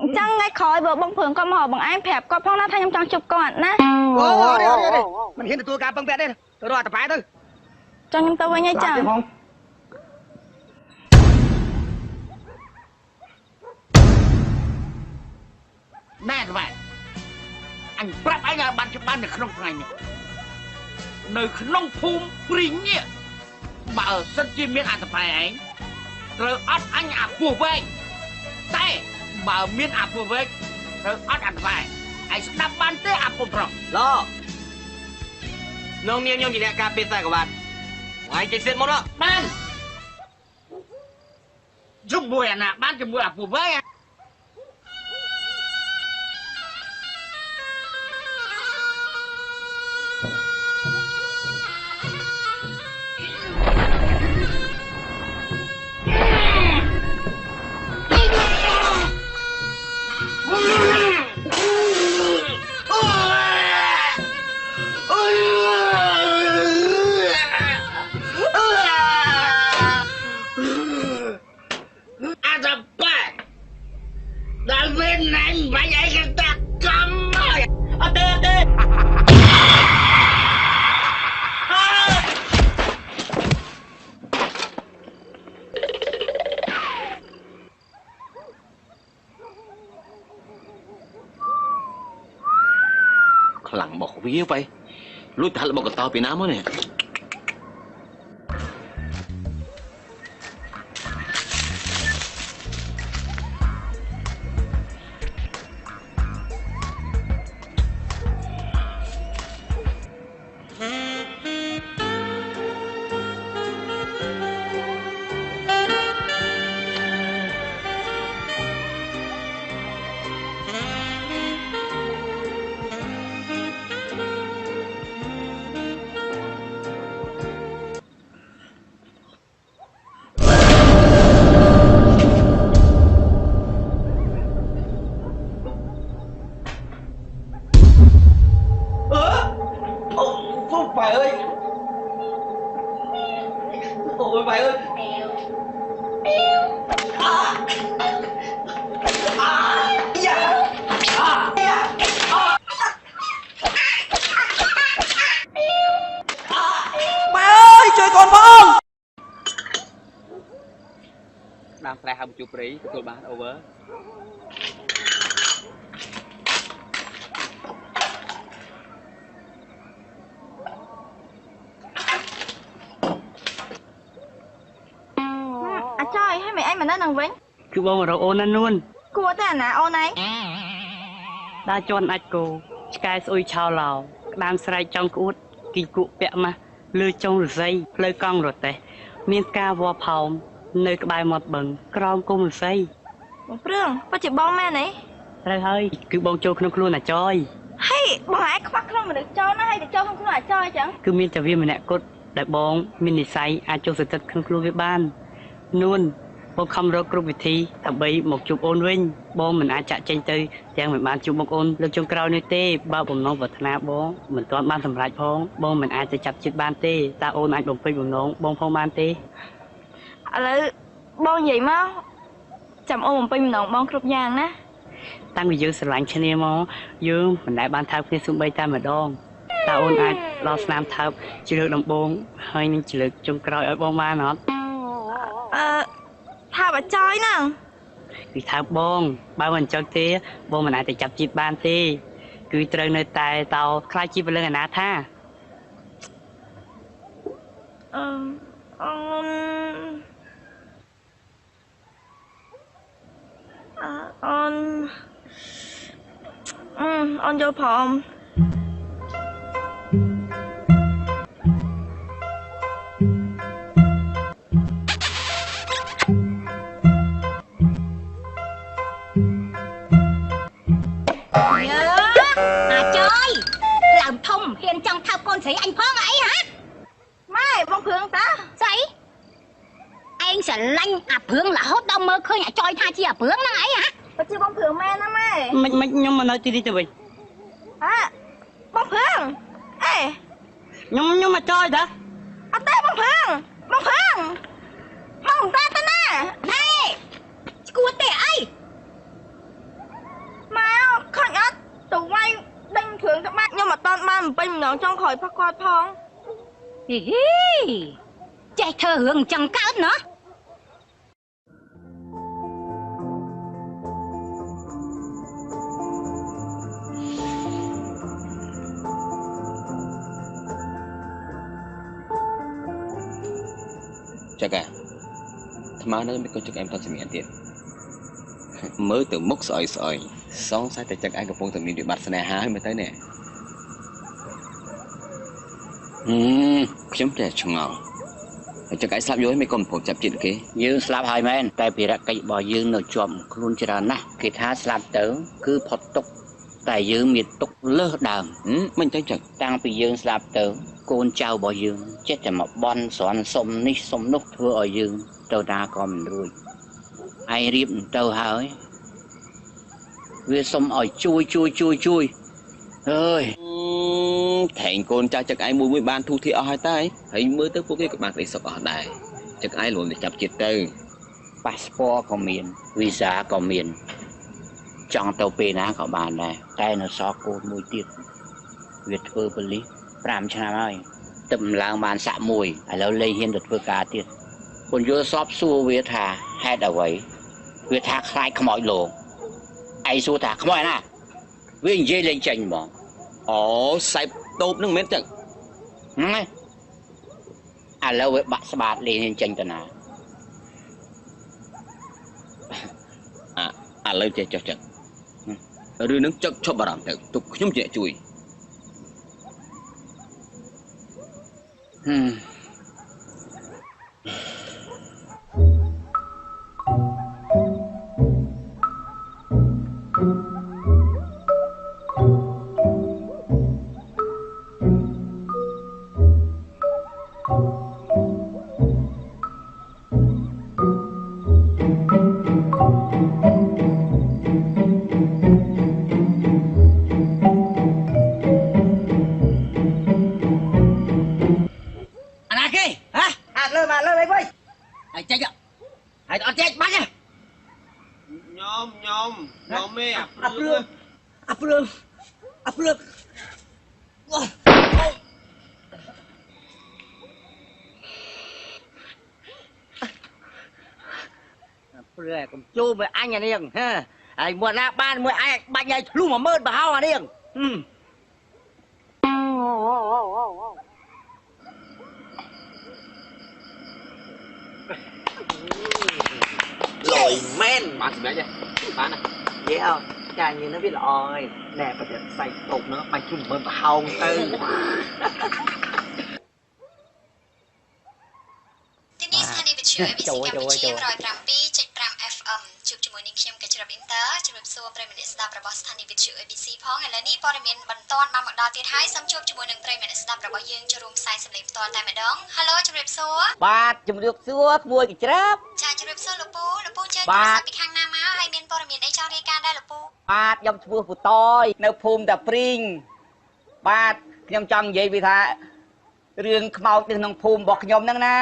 ញ្ចឹងថ្ងៃក្រោយបើបងព្រឹងគាត់មកហៅបងឯងប្រាប់គាត់ផងណាថាខ្ញុំចង់ជួបគាត់ណាអូអត់មិនហ៊ានទទួលការពឹងពាក់ទេទៅរកអត្តបែទៅចង់ខ្ញុំទៅវិញអីចឹងណែស្វែងអញប្រាប់ឯងឲ្យបានច្បាស់នៅក្នុងថ្ងៃនេះនៅក្នុងភូមិព្រីងនេះបើសិនជាមានអត្តបែឯងត្រូវអត់អញអាពោះវែងតែបើមានអាពោះវែងត្រូវអត់អត្តបែឯងស្ដាប់បានទេអាពុំប្រុសឡនងនាងខ្ញុំជាអ្នកការពារខ្សែក្រវ៉ាត់ថ្ងៃចេញសិតមកបានជាមួយអាណាបានជាមួយអាពោះវែងខ្លាំងមកវាទៅលួចតែរបស់កតោពីណាមកនេះដើមស្រែហៅជួបព្រៃទទួលបាន over ហើយមិនអីមិននៅនឹងវិញ គឺបងរកអូនណានួន គួរតែអាណាអូនឯង ដើរជន់អាចគោឆ្កែស្អុយឆោឡោក្តាមស្រែកចង់ក្អួតគីគក់ពាក់ម៉ាស់លើចុងរស័យផ្លូវកង់រទេះមានផ្កាវល្លិផោមនៅក្បែរមាត់បឹងក្រោមគុំរស័យ បងព្រឿងពិតជាបងមែនទេ ត្រូវហើយគឺបងចូលក្នុងខ្លួនអាចយ ហេបងឯងខ្វះក្នុងមនុស្សចូលណាហើយទៅចូលក្នុងខ្លួនអាចយអញ្ចឹង គឺមានតែវាម្នាក់គត់ដែលបងមាននិស្ស័យអាចចូលស្ថិតក្នុងខ្លួនវាបាននួនបងខំរកគ្រប់វិធីដើម្បីមកជួបអូនវិញបងមិនអាចចាក់ចេញទៅទាំងមិនបានជួបមកអូនលើកចុងក្រោយនេះទេបើបំណងប្រាថ្នាបងមិនទាន់បានសម្រេចផងបងមិនអាចទៅចាប់ចិត្តបានទេតើអូនអាចបំពេញបំណងបងផងបានទេ ឥឡូវបងនិយាយមកចាំអូនបំពេញបំណងបងគ្រប់យ៉ាងណា តាំងពីយើងស្រឡាញ់គ្នាមកយើងមិនដែលបានថើបគ្នាសូម្បីតែម្ដងតើអូនអាចដល់ស្នាមថើបជាលើកដំបូងហើយនឹងជាលើកចុងក្រោយឲ្យបងបានអត់ ថាបើចយណា គឺថើបបងបើមិនអញ្ចឹងទេបងមិនអាចទៅចាប់ជាតិបានទេគឺត្រូវនៅតែតោខ្លាចជាពលឹងអនាថា អូនយកផង Trời làm thông hiện trong thao con thấy anh phong ấy hả mai bông phương ta gì anh sẽ lanh phương là hốt đông mơ khơi nhà trôi tha chi phương nó ấy hả bà chưa bông phương men á mai nhưng mà nói đi cho mình bông phương ê nhưng mà trôi đó té bông phương bông ta ta nè ê cua tệ ấy mai khơi ớt tụi quay đinh thường các bác nhưng mà toàn ban bình nó trong khỏi phát quạt phong chạy thơ hưởng chẳng cao nữa Chắc à Thầm nó mới có chắc em toàn sẽ miễn tiền mới từ mốc sỏi xong sai tại chắc ai gặp phong thầm đi bạt này há mới tới nè chấm trẻ chừng ngầu chắc cái slap dối mấy con phổ chập chuyện kế dương slap hai men tại vì cái bò dương nó chọn luôn chưa nè khi thá slap tới cứ phật tục tại dương miệt tục lơ đàm mình chắc chắn đang bị dương slap tới con trao bò dương chết cho một bon xoắn xôm ní xôm nút thưa ở dương tàu ta còn mình rồi ai riêng tàu hơi vì xôm ở chui ơi thành con cha chắc ai mua ban thu thì ở hai tay thấy mới tới phố cái các bạn để sập ở đây chắc ai luôn để chập chết tư passport của miền visa của miền trong tàu pê ná của bạn này tay nó so cô mùi tiệt Việt phơ bờ lý làm cho nào ơi tầm làng bàn xạ mùi ở lâu lây hiên được vừa cá tiệt còn vô shop xua Việt hà hay đã vậy Việt hà khai không mọi lộ ai xua thả không mọi nè với dây lên chành bỏ sai tốt nước mến chẳng lâu với bạn sạp lên chành tần lâu chơi cho chẳng rồi nó chắc cho bà làm thật tục nhóm trẻ chui Nhóm mê áp lương Rồi cũng chú với anh à điên ha anh mua ra ban mua anh bạn này luôn mà mơn bà hao à điên อยแม่น bán gì vậy bán này เดี๋ยวจ่ายเงินนะพี่ละออยแหน่ประเดี๋ยวใส่ตกเนาะมันชุ่มมันเฮาตึง ទីនេះស្ថានីយ៍វិទ្យុ ABC កម្ពុជា107.5 FM ជួបជាមួយនឹងខ្ញុំកញ្ជ្រប់អ៊ីនតើជំរាបសួរប្រិយមិត្តស្ដាប់របស់ស្ថានីយ៍វិទ្យុ ABC ផងឥឡូវនេះព័ត៌មានបន្តបានមកដល់ទៀតហើយសូមជួបជាមួយនឹងប្រិយមិត្តស្ដាប់របស់យើងចូលរួមផ្សាយសម្លេងផ្ទាល់តែម្ដង Halo ជំរាបសួរបាទជំរាបសួរក្មួយកញ្ជ្រាបចាជំរាបសួរលោកពូជើញមកពីខាងណាមកហើយមានព័ត៌មានអីចង់រាយការណ៍ដែរលោកពូបាទខ្ញុំឈ្មោះពូតយនៅភូមិតាព្រីងបាទខ្ញុំចង់និយាយពីថារឿងខ្មោចនៅក្នុងភូមិរបស់ខ្ញុំហ្នឹងណា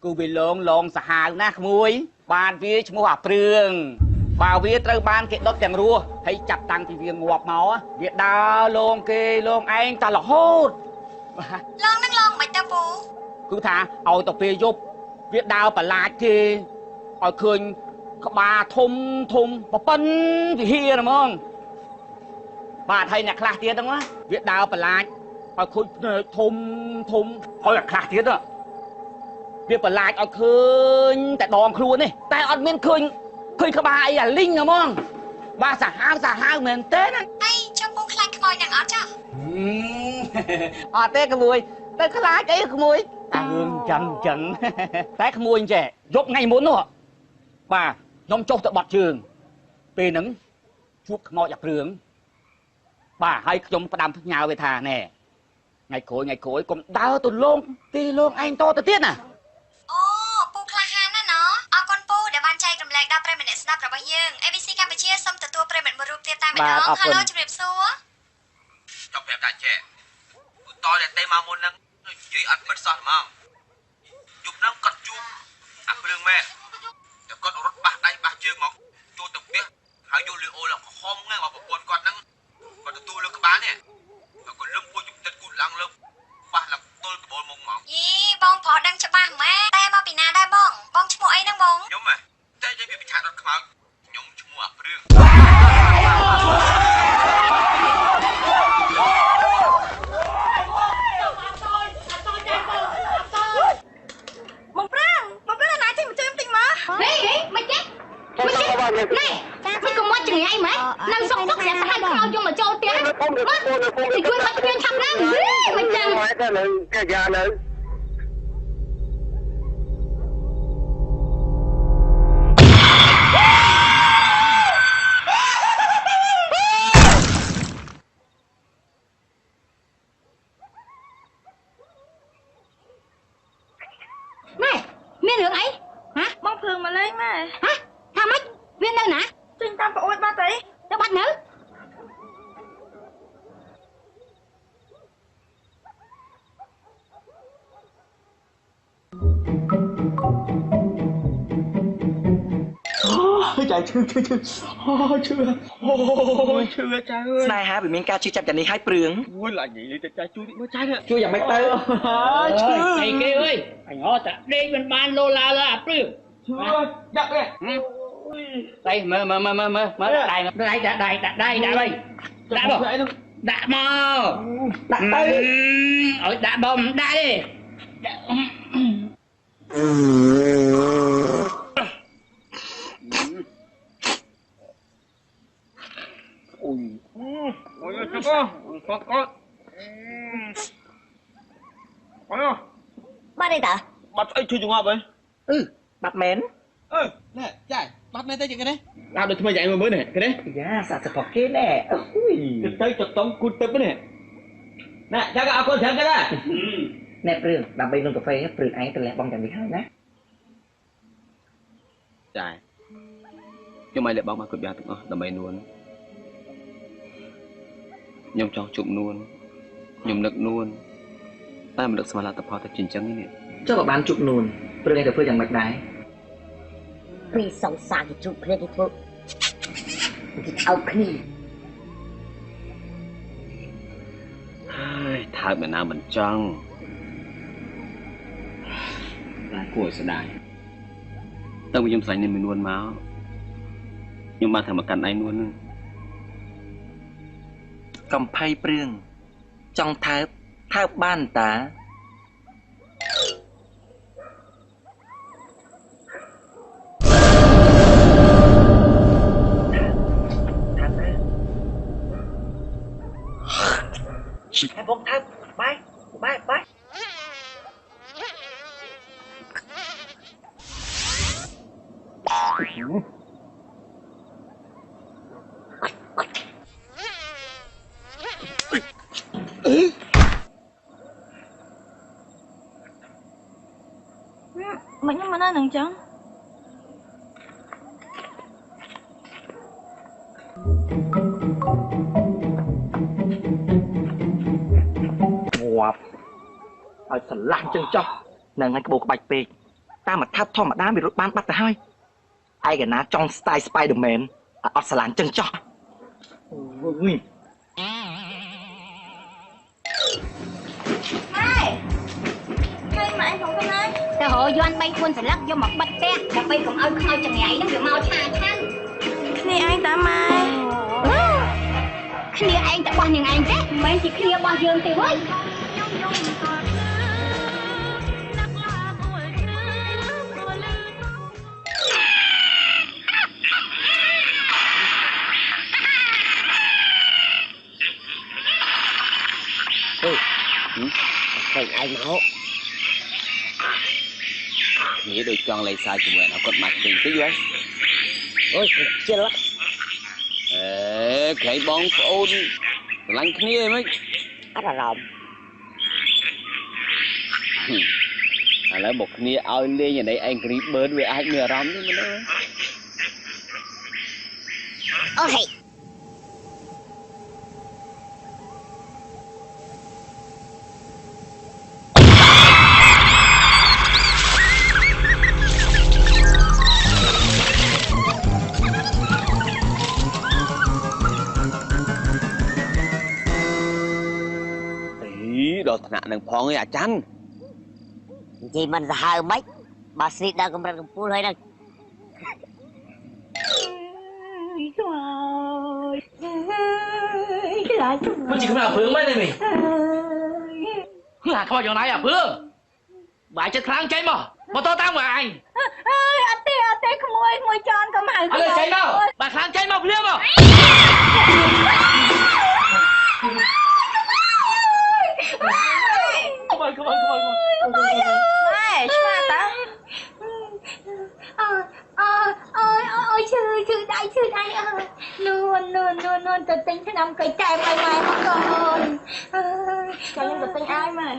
គូវាលងសាហាវណាក្មួយបានវាឈ្មោះអាព្រឿងបើវាត្រូវបានគេដុតទាំងរស់ហើយចាប់តាំងពីវាងាប់មកវាដើរលងគេលងឯងតែរហូតលងនឹងមិនទៅពូគឺថាឲ្យទៅពេលយប់វាដើរបន្លាចគេឲ្យឃើញក្បាលធំប្រពន្ធវិហារហ្មងបាទហើយអ្នកខ្លះទៀតហ្នឹងវាដើរបន្លាចឲ្យឃើញធំហើយអ្នកខ្លះទៀតវាបន្លាចឲ្យឃើញតែដងខ្លួននេះតែអត់មានឃើញក្បាលអីអាលីងហ្មងបាទសាហាវមែនទេណាអីចាំពូខ្លាចខ្មោចនឹងអត់ចាអត់ទេក្មួយតែខ្លាចអីក្មួយតែរឿងចឹងតែក្មួយចេះយប់ថ្ងៃមុននោះបាទខ្ញុំចុះទៅបត់ជើងពេលហ្នឹងជួបខ្មោចអាព្រឿងបាទហើយខ្ញុំផ្ដាំផ្ញើវាថាណែថ្ងៃក្រោយកុំដើរទៅលងទីលងឯងតទៅទៀតណាអូពូក្លាហានណាណអរគុណពូដែលបានចែករំលែកដល់ប្រិយមិត្តស្ដាប់របស់យើង ABC កម្ពុជាសូមទទួលប្រិយមិត្តមួយរូបទៀតតែម្ដង Halo ជំរាបសួរចង់ប្រាប់តាចេះពូតតែទេមកមុនហ្នឹងនិយាយអត់បិទសោះហ្មងយប់ហ្នឹងគាត់ជួបអាព្រឿងមែនតែគាត់រត់បាសដៃបាសជើងមកចូលទៅផ្ទះហើយយកលីអូឡើងខំហ្នឹងមកប្រពន្ធគាត់ហ្នឹងគាត់ទទួលលើក្បាលនេះគាត់លឹមពួយជំតិតគូឡើងលើបាសឡើងទល់ក្បូលមកយីបងប្រុសដឹងច្បាស់ម៉ែតែមកពីណាដែរបងឈ្មោះអីហ្នឹងបងខ្ញុំតែនិយាយពីប្រឆាំងរត់ខ្មៅខ្ញុំឈ្មោះអាព្រឿងបងប្រាំងណាចេះមកជួយតិចមកនេះមិនចេះនេះមិនកុំមកចង្រៃម៉ែនៅសុកស្រាប់តែឲ្យខ្មោចយកមកចូលផ្ទះមកទៅជួយមកគ្មានឆាប់ណាមិនចឹងតែលើកាយ៉ាលើម៉ែមានរឿងអីហ៎បងភ្លើងមកលេងម៉ែហ៎ថាម៉េចវានៅណាចេញតាមប្អូនបាត់អីទៅបាត់នៅចាឈឺឈឺចាស្នេហាវាមានការជឿចាប់យ៉ាងនេះឲ្យព្រឿងអូយឡាញនិយាយទៅចាជួយមើលចានេះជួយយ៉ាងម៉េចទៅឈឺអីគេអើយអញហត់តែដេកមិនបានលោឡាអាព្រឿងជួយដាក់ទេដៃមើលដៃដាក់មកដាក់ទៅឲ្យដាក់បងដាក់ទេអូយជុកគាត់អូយបាត់អីតាបាត់អីជួយចង្អប់ហ៎បាត់មែនណែចាយបាត់មែនទេចឹងគេនេះដាក់ដូចថ្មីយ៉ាងមើលនេះគេនេះយ៉ាសាសពគេណែអូយទៅចតុងគូទឹកនេះណែចាក៏អរគុណច្រើនគេដែរណែព្រឿងដើម្បីនំកាហ្វេព្រឿងឯងទៅលះបងទាំងនេះហើយណាចាខ្ញុំឲ្យលះបងមកគ្រប់យ៉ាងទាំងអស់ដើម្បីនួនខ្ញុំចង់ជួបនួនខ្ញុំនឹកនួនតែមិននឹកស្មានលទ្ធផលទៅជាអញ្ចឹងនេះចុះបើបានជួបនួនព្រឿងឯងទៅធ្វើយ៉ាងម៉េចដែរពីសង្សារគេជួបគ្នាគេធ្វើគេថោកគ្នាហើយថើបមិនណាមិនចង់តែគួរស្ដាយតើខ្ញុំស្លាញ់នេះមាននួនមកខ្ញុំបានថាមកកាន់ដៃនួនហ្នឹងកំភៃព្រឿងចង់ថើបបានតា មិនខ្ញុំមិនដឹងចឹងងាប់ឲ្យស្រឡះចឹងចោះនឹងឲ្យក្បូរក្បាច់ពេកតាមអត្ថធម្មតាវារត់បានបាត់ទៅហើយឯកណាចង់ style Spider-Man អត់ស្រឡាញ់ចឹងចោះអូយម៉ែម៉ែខ្ញុំទៅណាទៅរយ័ន្ត3 4សន្លឹកយកមកបិទផ្ទះដើម្បីកុំឲ្យខ្មោចចង្រៃហ្នឹងវាមកឆាឆាន់គ្នាឯងតាម៉ែគ្នាឯងតែបោះនាងឯងទេមិនមែនជាគ្នាបោះយើងទេវើយឃើញឯងមកនេះដូចចង់លេងសើចជាមួយអគាត់មកវិញតិចហើយអូយជិលក្រែងបងប្អូនស្រឡាញ់គ្នាហ្មងអត់អារម្មណ៍ឥឡូវមកគ្នាឲ្យលេងអានេះ Angry Bird វាអាចមានអារម្មណ៍ទេមែនទេអូហេដល់ថ្នាក់នឹងផងឯអាចារ្យនិយាយមិនសាហាវមិនបើស្រីដល់កម្រិតកំពូលហើយហ្នឹងមិនជាខ្មៅព្រឿងមែនទេមីខ្មៅយ៉ាងណាអាព្រឿងបាយចិត្តខ្លាំងចេញមកតតាមមកអញអើយអត់ទេក្មួយចន់ក៏មកឥឡូវចេញមកបាយខ្លាំងចេញមកភ្លាមមកCome on. ម៉ែឆ្មាតាអូយឈឺដៃនួនទៅទិញថ្នាំកៃចែមឲ្យម៉ែមកកូនចាំខ្ញុំទៅទិញឲ្យម៉ែ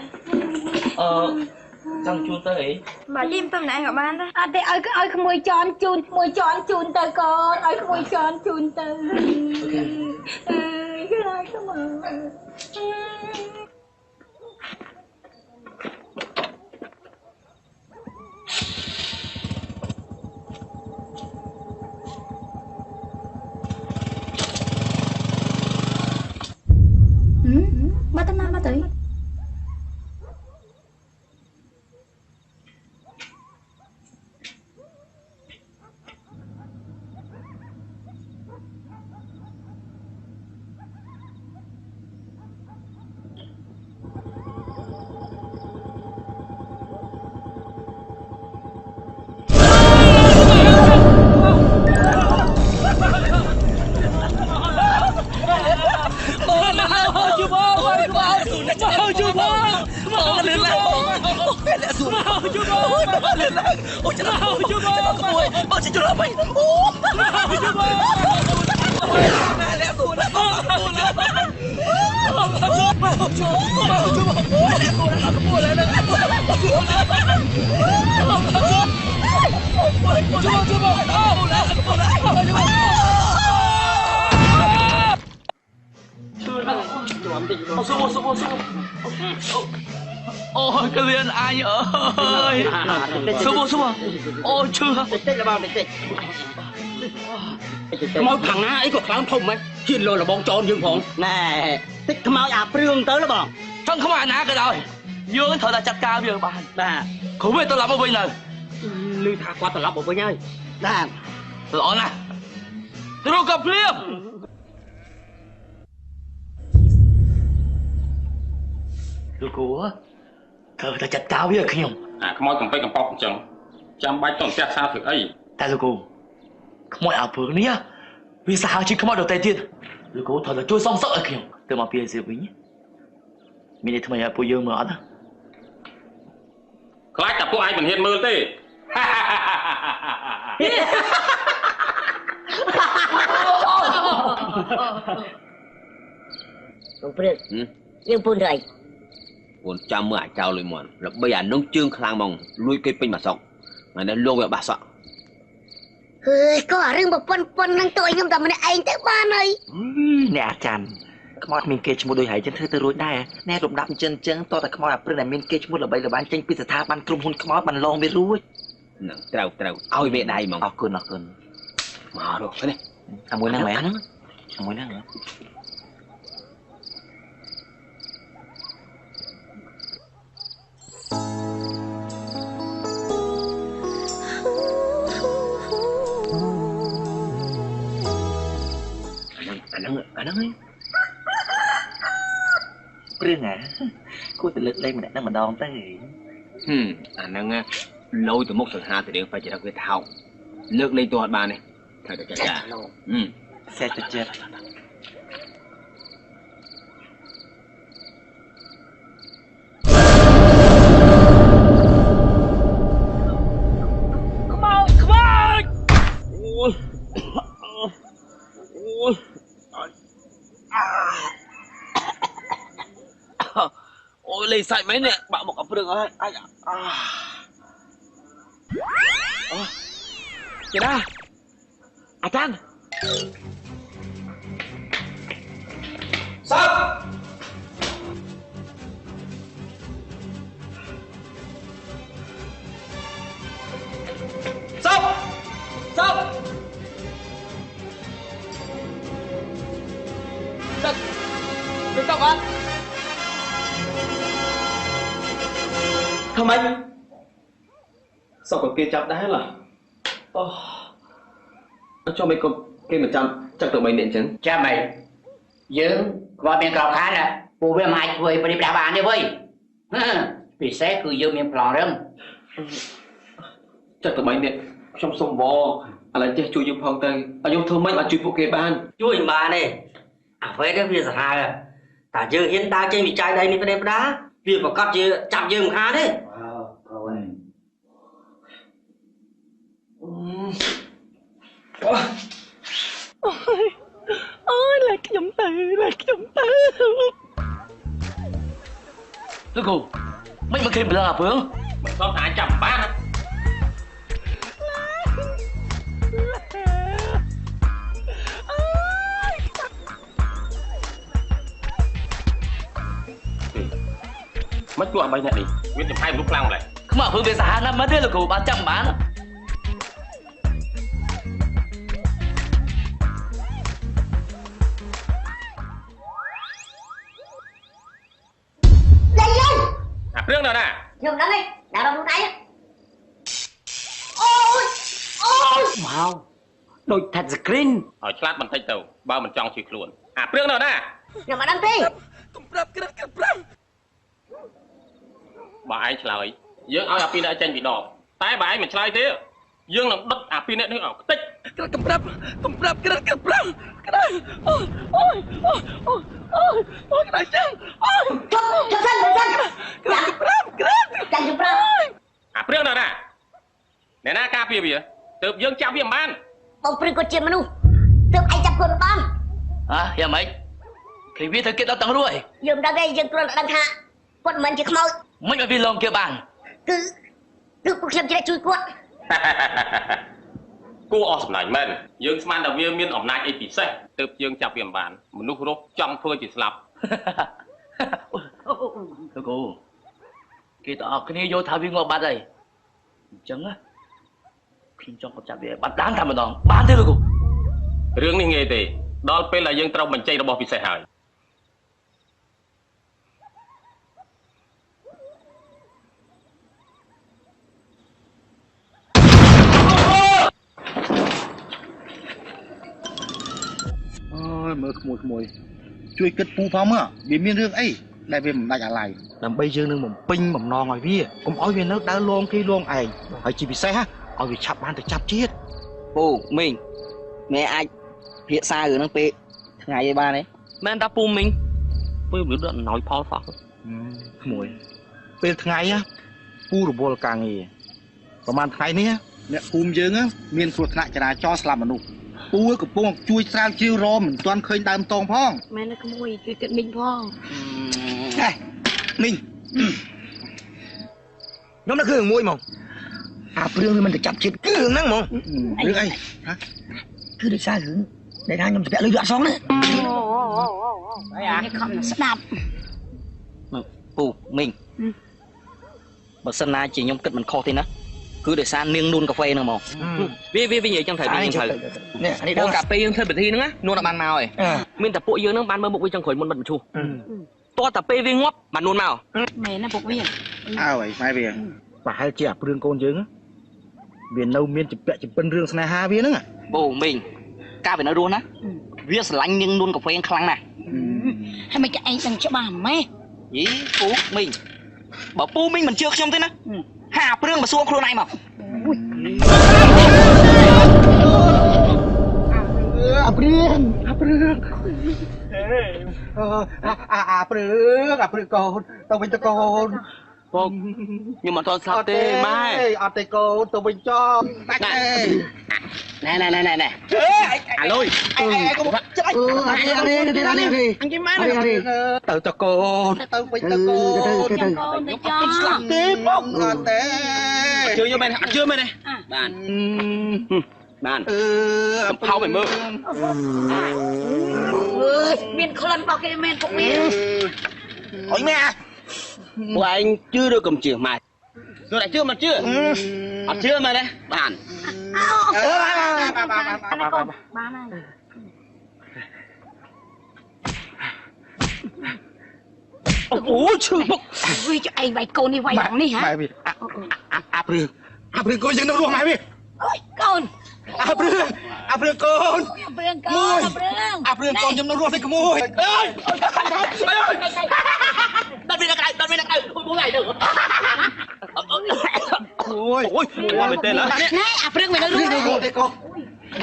ចង់ជូនទៅអីបើយីមិនទៅម្នាក់ក៏បានដែរអត់ទេឲ្យក្មួយចន់ជូនទៅកូនឲ្យក្មួយចន់ជូនទៅខ្លាចទៅមកបាត់ណាបាត់ទៅÔi cái liên anh ơi Xua Ôi chưa Tích là bao tích Môi thằng á ấy có kháng thông ấy Hiền lôi là bọn tròn dương phỏng Nè Tích cái máu ạp rương tới đó bọn Không không ai ná cái rồi Dương thời là chặt cao bây giờ bạn Nè Không biết tôi làm ở bên này Lưu thả qua tôi làm ở bên nhơi Nè Tôi nói nè Tôi đâu gặp liêm Tôi cố Thơ ta chặt cao bây giờ khi không không ai cầm tay cầm bọc chẳng Chăm bách tổng xét xa thử ấy Ta tôi cố Không ai ảo phướng ní á Vì sao chứ không ai đầu tay tiên Tôi cố thật là trôi xong sợ khi không Tôi mà bia gì với nhé Mình đi thầm mày bùi dương mở đó Khai tập của ai mình hiện mơ tê Ông Phương Dương phun rồi Còn chăm mưa trao lùi mòn là bây giờ nông trương khang mong lùi cây pin mà sọc mà nó luôn vậy bà sợ เฮ้ยก็เรื่องแบบปนนั่งตัวខ្ញុំតែម្នាក់ឯងទៅបានហើយ អ្នកអាចារ្យខ្មោចមានគេឈ្មោះដូចហើយចឹងធ្វើទៅរួចដែរណែលំដាប់អញ្ចឹងតតែខ្មោចអាព្រឹងតែមានគេឈ្មោះល្បីល្បាញចេញពីស្ថាប័នក្រុមហ៊ុនខ្មោចបានឡងវារួចហ្នឹងត្រូវឲ្យវាដៃហ្មងអរគុណមកនេះអាមួយហ្នឹងមែនអាមួយហ្នឹងអាហ្នឹងឯងព្រឹងគួរតែលើកលែងម្នាក់ហ្នឹងម្ដងទៅអាហ្នឹងលយទៅមុខសង្ហាទៅរឿងបច្ចុប្បន្នវាថោកលើកលែងទៅអត់បានទេត្រូវតែចាចាសេះទៅចិត្តអូយលេងសាច់មែននេះបាក់មកអព្រឹងអើយអាយអូចេណាអាចារ្យសាប់ទៅតបអត់ทำไมสอบกับเกจับได้เหรอcho mấy con cái mà chắc tụi mày điện chứng cha mày dưỡng gọi miệng cọp khá nè bù về mày vui đi đá bàn đi vui vì sẽ cứ dương miệng plòn râm chắc tụi mày điện trong sông bò là chơi chui dương phong tây dùng thơm mấy là chui bộ kê ban chui mà này với cái việc hài ta dương hiện ta trên bị trai đây đi phải đá việc mà cắt chạm dương khá đấy ôi là cái giọng từ cô mấy mà kìm là Phương mình có thả chậm bát á mất chuột bay nè đi biết điểm hai lúc lao lại không mà Phương về xã năm mất thế là cô 300 bán Rương nào nè Dùng đó đi, đào đâu tay ôi wow đôi thật screen ở chat mình thấy tàu bao mình trong chịu luôn Rương nào nè nhưng mà đăng ký bà ấy lời dương ao pin đã tranh bị đỏ tái bà ấy mình chơi thế dương làm đất pin này ở tích cầm rập cái đây ôi cái này chứ Rương nào nè nè na ca bia bia từ dương chạm viêm ban ông Prin có chuyện mà nu từ anh chạm quần ban giờ mấy thì biết thời kết đó tăng rồi dương đã gây dương quần đang hạ quần mình chỉ không mơ mấy người vi lông kia bàn cứ cuộc xem chỉ là chui quật cô ở sầm này mình dương man đầu viên miên ẩm nai ấy bị say từ dương chạm viêm ban một lúc rốt trong phơi chỉ slap thưa cô cái đó cái này vô thảo viên ngọc bát đây chẳng á khi trong cuộc chạm về bắt đáng thầm một đòn bán thế rồi cô rương này nghe thì đó bên là dương trâu mình chơi nó bỏ bị say hại ôi mơ khmồi chui kết pu phong á vì miên rương ấy đại về đại cả lại làm bây giờ nương một pin mầm non ngoài vía cũng ói về nước đã luôn khi luôn ảnh hỏi chỉ bị xe ha ói vì chập ban thì chập chết Pù mình mẹ anh hiện xa rồi nó pe ngày ba đấy mẹ ta pu mình với biểu đoạn nói phó phó khmồi pe ngày á pu rồi bồ càng gìประมาณថ្ងៃនេះអ្នកភូមិយើងមានគ្រោះថ្នាក់ចរាចរណ៍ស្លាប់មនុស្សពូកំពុងជួយស្រាវជ្រាវរមមិនទាន់ឃើញដើមតងផង មែនតែក្មួយជួយគិតមីងផង មីង nhóm nó cứ môi mong phương mình được chặt chết cứ hướng năng mong được anh cứ để xa hướng để hai nhóm sẽ lưỡi dọa xong đấy cái con nó đạp Pù mình mà sân na chỉ nhóm cất mình kho thế đó cứ để xa niêng luôn cà phê nữa mong vì vậy trong thời bây giờ thời bố cà phê thời bình thi nữa luôn là ban màu rồi mình tập bộ dương nó ban mơ mục trong khối môn bận chu to tập phê viên ngóp mà luôn màu mẹ nó buộc viên vậy mai về và hai chị áp rương con dương biển nâu miên chụp chụp bên rương này hai viên nữa bố mình ca phải nói luôn á viết lạnh nhưng luôn cà phê khăng này hay mày cho anh dành cho bà mày ý Pú mình bảo Pú mình chưa xong thế nữa hạ rương mà xuống khuôn này mà áp rương con tao bên cho con nhưng mà tôi sao tê mai tê con tao bên cho này lôi anh cái má này tao cho con tao bên cho con để cho tiếp không tê chưa bên này bạn phao phải mơ miền khôn bao cái men cũng miền ôi mẹ của anh chưa được cầm chìa mày rồi lại chưa mà chưa chưa mà đây bạn ba này ủa chưa vì cho anh vay con đi vay bằng đi hả áp rương con dừng đâu luôn mày đi ôi con áp rương con áp rương con dừng đâu luôn thì có môi ơi đặt viên này bố này được ôi qua bên tên nữa này áp rương mày đâu luôn đây con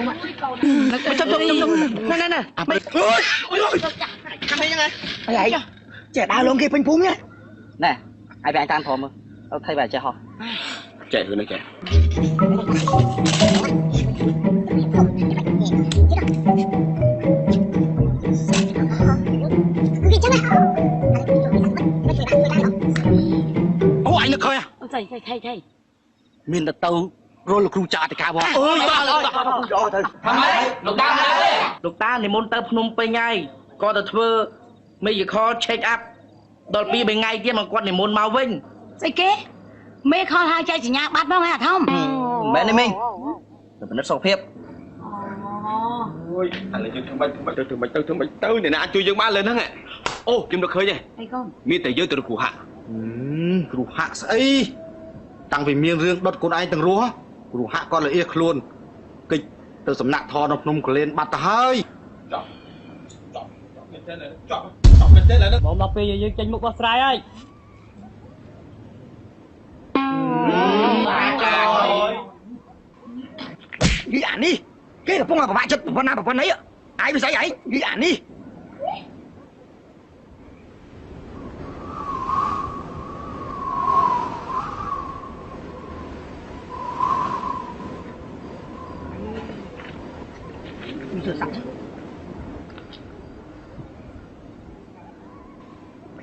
mày chậm nè mày ôi ăn thấyยังไง mày trẻ đào luôn kia phanh phúng nhá nè ai về anh tan thòm tao thay về trẻ họ chạy hơn nữa chạy ô anh được coi à thầy mình là tàu rồi là kêu trả thì cả bọn ôi lục ta thì môn tập nôm pe ngay có tập thơ mấy giờ khó check up đợt bi bên ngay kia mà quan thì môn mau vinh cái kế mấy kho hai chai chỉ nhạc bắt bao hả không mẹ này mình rồi nó sầu phép ôi anh lại thương mày tới này nè anh chui dương ba lên đó nghe ô kim được khơi nhỉ miên tại giới từ cụ hạ ấy tăng vì miên riêng đốt con ai từng rúa cụ hạ con là yếc luôn kịch từ sầm nặng thò nộp nôm lên bắt hơi bọn đọc bây giờ trên một bó sài ơi ghi ảnh đi cái là phong nào của bạn chất của con nào của con ấy ai bị say ấy ghi ảnh đi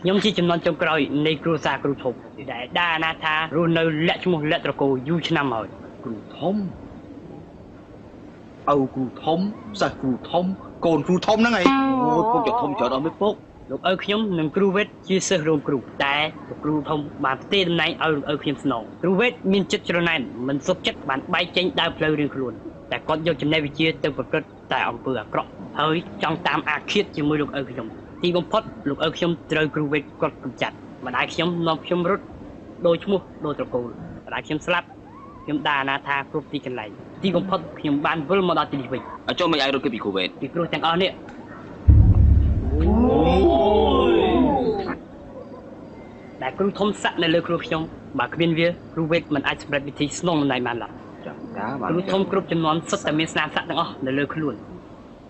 nhóm chỉ chấm non trong còiในครูซาครูทมได้ด่านาธารู้នៅលាក់ឈ្មោះលាក់ត្រកូលយូរឆ្នាំហើយគ្រូធំឪគ្រូធំសិស្សគ្រូធំកូនគ្រូធំហ្នឹងឯងអូយពុកចធំចោលដល់មិនពុកលោកឪខ្ញុំនិងគ្រូវេទជាសិស្សរោមគ្រូតែលោកគ្រូធំបានផ្ទេរតំណែងឲ្យលោកឪខ្ញុំស្នងគ្រូវេទមានចិត្តច្រណែនមិនសុខចិត្តបានបែកចេញដើរផ្លូវរៀងខ្លួនតែគាត់យកចំណេះវិជ្ជាទៅប្រព្រឹត្តតែអំពើអាក្រក់ហើយចង់តាមអាឃាតជាមួយលោកឪខ្ញុំទីបំផុតលោកឪខ្ញុំត្រូវគ្រូវេទគាត់កំចាត់ម្ដាយខ្ញុំនាំខ្ញុំរត់ដោយឈ្មោះដោយត្រកូលម្ដាយខ្ញុំស្លាប់ខ្ញុំด่าអនាថាគ្រប់ទីកន្លែងទីបំផុតខ្ញុំបានវិលមកដល់ទីនេះវិញអញ្ចឹងមិនអាចរត់គេពីគ្រូវេទពីព្រោះទាំងអស់នេះដែលគ្រូធំសាក់នៅលើគ្រូខ្ញុំបើគ្មានវាគ្រូវេទមិនអាចសម្រេចវិធីស្នងតំណែងបានឡើយគ្រូធំគ្រប់ចំនួនសុទ្ធតែមានស្នាមសាក់ទាំងអស់នៅលើខ្លួន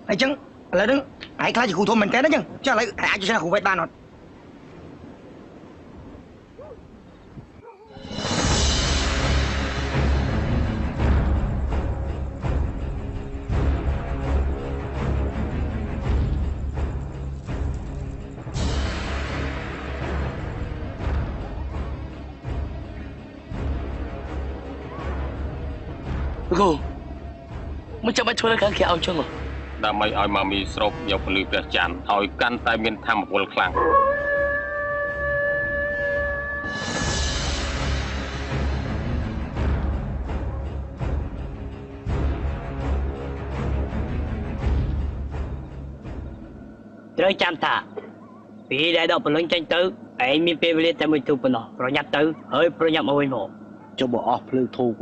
អញ្ចឹងឥឡូវហ្នឹងឯងខ្លាចជាគ្រូធំមែនតើអញ្ចឹងឥឡូវអាចជួយគ្រូវេទបានអត់ côមិនចាំបាច់ធ្វើការគេឲ្យចឹងដើម្បីឲ្យម៉ាមីស្រូបយកពលឺព្រះច័ន្ទឲ្យកាន់តែមានធម៌ពលខ្លាំងត្រូវចាំថាពេលដែលដកពលឹងចេញទៅឯងមានពេលវេលាតែមួយទូប៉ុណ្ណោះប្រញាប់ទៅហើយប្រញាប់មកវិញមកចុះបើអស់ភ្លើងធូប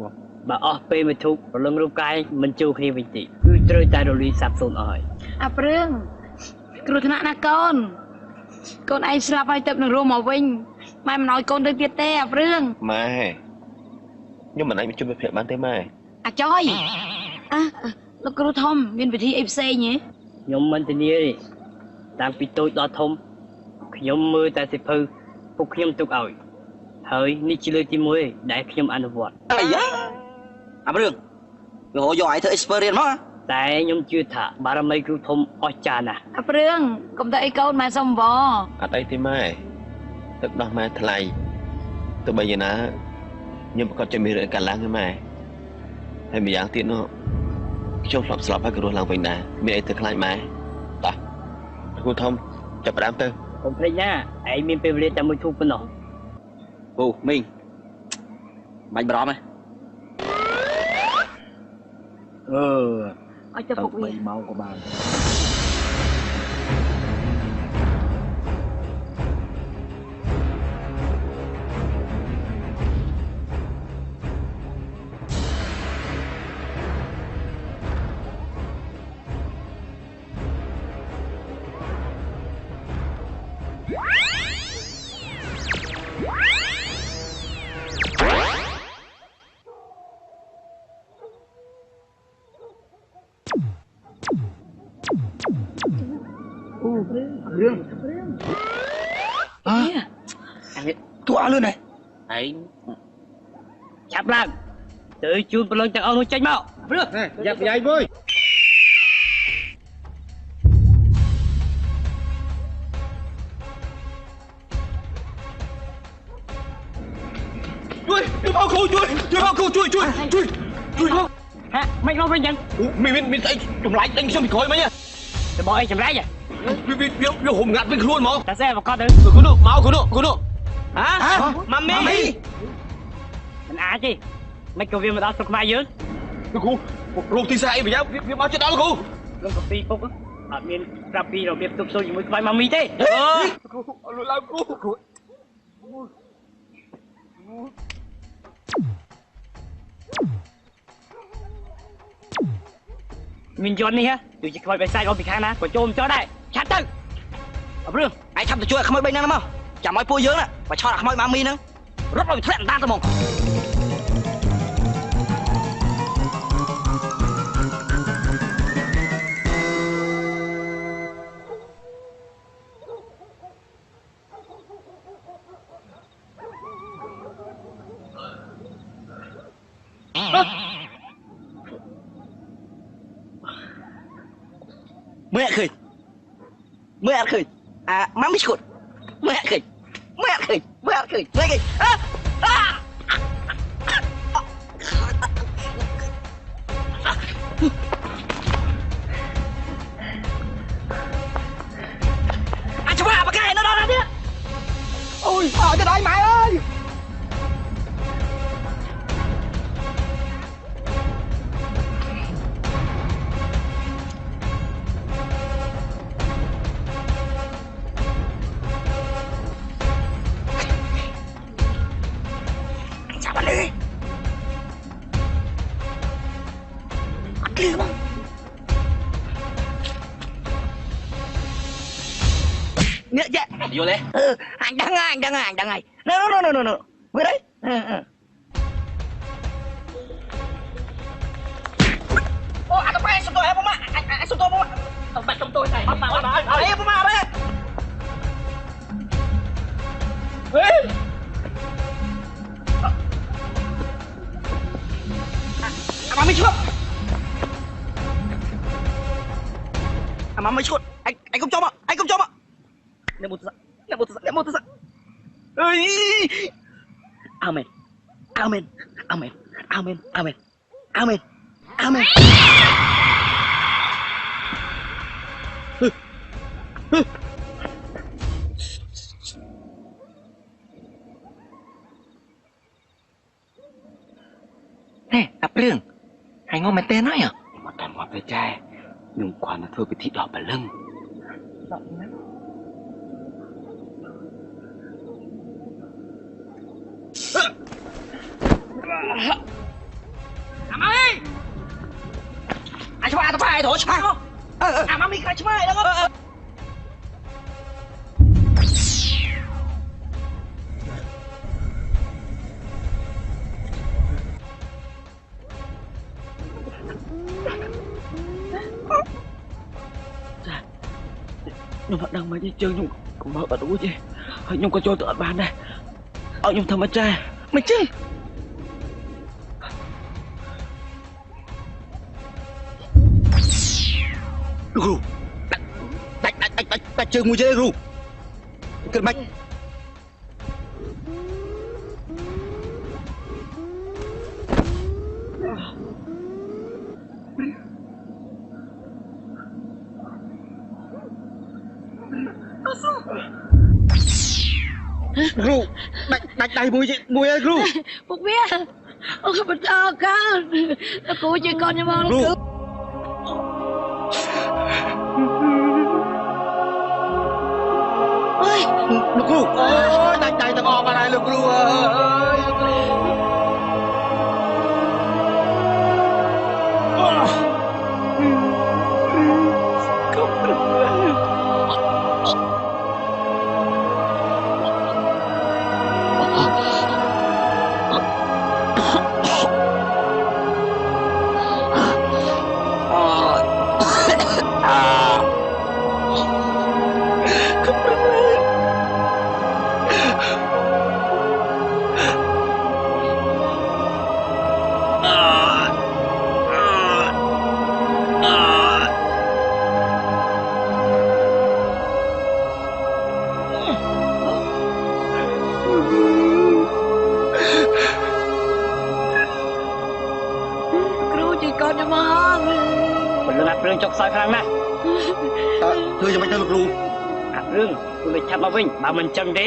បើអស់ពេលមួយធូបពលឹងរូបកាយមិនជួគ្នាវិញទេគឺត្រូវតែរលីសាប់សូន្យអស់ហើយអាព្រឿងគ្រោះថ្នាក់ណាកូនកូនឯងស្លាប់ហើយទៅនឹងរួមមកវិញម៉ែមិនឲ្យកូនទៅទៀតទេអាព្រឿងម៉ែខ្ញុំមិនអាចមកជួយមិត្តភក្តិបានទេម៉ែអាចយលោកគ្រូធំមានវិធីអីផ្សេងទេខ្ញុំមិនធានាទេតាំងពីតូចដល់ធំខ្ញុំមើលតែសិភៅពុកខ្ញុំទុកឲ្យហើយនេះជាលើកទី1ដែលខ្ញុំអនុវត្តអាយ៉ាអាព្រឿងយកយកឲ្យធ្វើ experience មកតែខ្ញុំជឿថាបារមីគ្រូធំអស្ចារ្យណាស់អាព្រឿងកុំតែអីកូនម៉ែសុំវអត់អីទេម៉ែទឹកដោះម៉ែថ្លៃទោះបីយ៉ាងណាខ្ញុំប្រកាសจะមានរឿងកើតឡើងទេម៉ែហើយម្យ៉ាងទៀតនោះខ្ញុំធ្លាប់ស្លាប់ហើយក៏រស់ឡើងវិញដែរមានអីទៅខ្លាចម៉ែតោះគ្រូធំចាប់ផ្ដើមទៅកុំភ្លេចណាឯងមានពេលវេលាតែមួយធូបប៉ុណ្ណោះអូមីងបាច់បារម្ភទេឲ្យទៅពុកវា3ម៉ោងក៏បានរឿងទូអើលឿនហើយឯងចាប់ឡើងទៅជូនពលឹងទាំងអស់នោះចេញមកព្រឹកយ៉ាប់យាយមួយជួយមកគ្រូជួយមកគ្រូជួយមកហាមិនមកវិញចឹងមានស្អីចម្លាច់ដេញខ្ញុំពីក្រោយមិញទៅបងអីចម្លាច់វាហុំងាត់វិញខ្លួនហ្មងតែសេបកទៅគ្រូនោះមកគ្រូនោះហ៎ម៉ាមីមិនអាចទេមិនក៏វាមកដល់ស្រុកខ្មែរយើងគ្រូរោគទីសាអីប្រយោវាមកចិត្តដល់គ្រូលោកកាពីពុកអត់មានប្រាប់ពីរបៀបទប់ទល់ជាមួយក្បាច់ម៉ាមីទេគ្រូលុយឡើងគ្រូមានយន្តនេះហ៎ដូចជាខ្មោចបិសាចអស់ពីខាងណាក៏ចូលចោលដែរឆាត់ទៅអព្រឿងឯងឆាប់ទៅជួយខ្មោច3ហ្នឹងមកចាំឲ្យពួកយើងណាបើឆោតខ្មោចម៉ាមីហ្នឹងរត់ឲ្យធ្លាក់តានទៅហ្មងមើលអត់ឃើញម៉ាមីឈុតមើលអត់ឃើញមើលឃើញអាចវាបកែនៅដល់ណាទៀតអូយអត់ទៅដល់ម៉ែអើយvô lên anh đang ngay no vừa đấy ô anh có phải sụp tôi không ạ anh sụp tôi không ạ ông bạch trong tôi này ông bảo đấy không mà đấy mà mới chuột mà mới chuột anh không cho mà Ném một thật. Amen. អាមែននេះអាព្រឿងហើយងំមែនទេណយមកតាមមកទៅចាខ្ញុំគ្រាន់តែធ្វើពិធីដកព្រលឹងអាម៉ាមីអាឆ្មាតបាយទៅឆ្មាអាម៉ាមីក្រាឆ្មាហ្នឹងខ្ញុំអត់ដឹងមកជើងខ្ញុំកុំមើលអត់រួចទេហើយខ្ញុំក៏ចូលទៅអត់បានដែរឲ្យខ្ញុំធ្វើមិនចេះមិនចឹងគ្រូដាច់ជើងមួយទេគ្រូគិតមិនគ្រូដាច់ដៃមួយហើយគ្រូពួកវាអូខេបន្តកើតគ្រូជាកូនខ្ញុំមកគ្រូអើយលោកគ្រូអូយដាច់ដៃទាំងអស់បានហើយលោកគ្រូអើយចុកសោយខ្លាំងណាស់ធ្វើយ៉ាងម៉េចទៅលោកគ្រូអាព្រឿងគឺទៅឆាប់មកវិញបើមិនចឹងទេ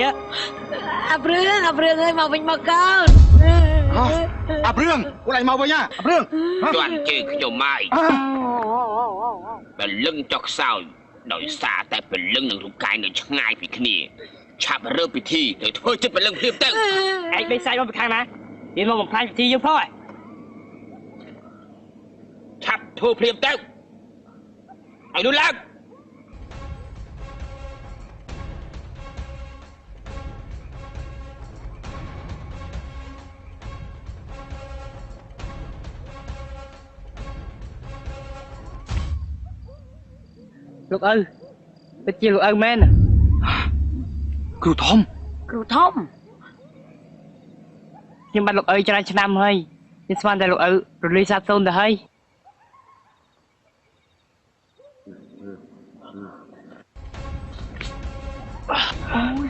អាព្រឿងអើយមកវិញមកកូនអាព្រឿងខ្លួនឯងមកវិញអាព្រឿងជន់ជើងខ្ញុំមកពលឹងចុកសោយដោយសារតែពលឹងនឹងរូបកាយនៅឆ្ងាយពីគ្នាឆាប់រើពិធីទៅធ្វើចិត្តពលឹងព្រៀបទៅឯងបេសាយមកពីខាងណានិយាយមកបំផ្លាញពិធីយើងផងឆាប់ធ្វើព្រៀបទៅឲ្យនោះឡើងលោកឪពិតជាលោកឪមែនគ្រូធំខ្ញុំបានលោកឪច្រើនឆ្នាំហើយខ្ញុំស្មានតែលោកឪរលីសាបសូន្យទៅហើយអូយ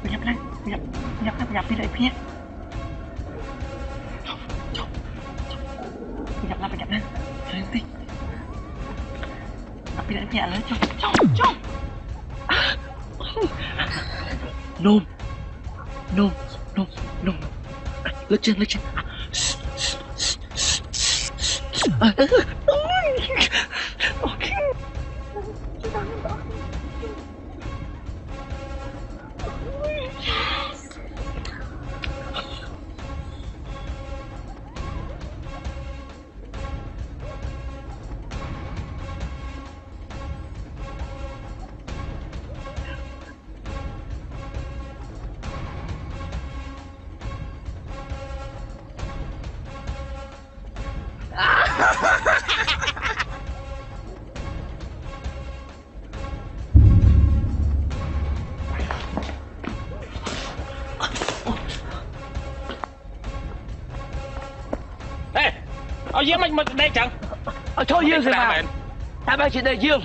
ប្រញាប់ពីរៃភៀកចុះប្រញាប់ណារឿងតិចពីរៃភៀកឥឡូវចុះនំលើកជើងអូខេឲ្យយើងមិនដេកចឹងឲ្យចូលយើងស្មានតែបើជាដេកយើង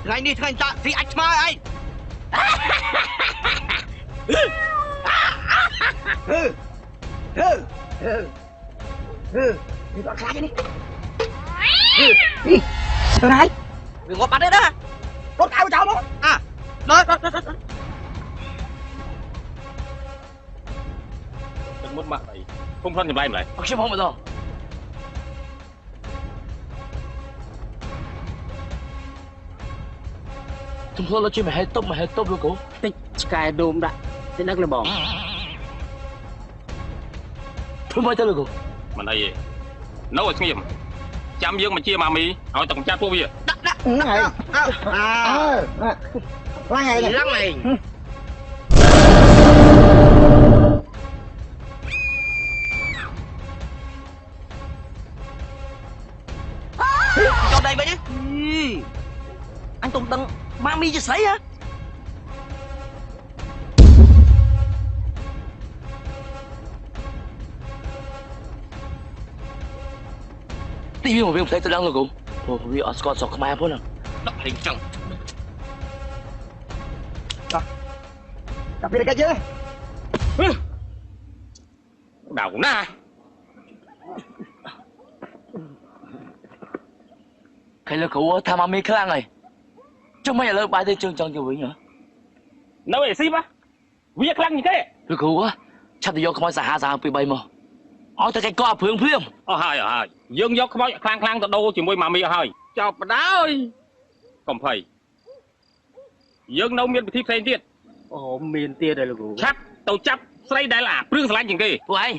ថ្ងៃនេះថ្ងៃតាស៊ីអាចឆ្មើឯង đi đoạn khai đi từ này đừng có bắn đấy đó rốt cao cháu đó à đó đừng muốn mặt này không thân nhầm lại lạiខ្ញុំហមមកខ្ញុំធ្វើលើជួយមហេតុបលោកគ្រូតិចឆ្កែដូមដាក់ទៅដឹកលបងធ្វើមកទៅលោកគ្រូមិនអីទេនៅឲ្យស្ងៀមចាំយើងមកជាម៉ាមីឲ្យតកម្ចាត់ពួកវាដាក់ហ្នឹងហើយឡើងឯងចូលដៃវិញអញទុំដឹងម៉ាមីជាស្រីហ៎ទីវាមកវិញផ្សេងទៅដល់លោកគ្រូព្រោះវាអត់ស្គាល់ស្រុកខ្មែរផងណាដាក់លេងចឹងចាប់ពីកាច់យើដៅណាឃើញលោកគ្រូថាមកមីខ្លាំងហើយចុះមិនឥឡូវបាយទៅជើងចង់ទៅវិញហ៎នៅឯស៊ីបវាខ្លាំងnhư thếលោកគ្រូឆាប់ទៅយកខ្មោចសាហាវពី3មកឲ្យតែគេកក់ព្រឿងអស់ហើយយើងយកខ្មោចខ្លាំងទៅដូរជាមួយម៉ាមីអស់ហើយចប់បដ ơi កុំភ័យយើងនៅមានពិធីផ្សេងទៀតអូមានទៀតហើយលោកគ្រូឆាប់ទៅចាប់ស្រីដែលអាព្រឿងស្រឡាញ់ជាងគេពួកឯង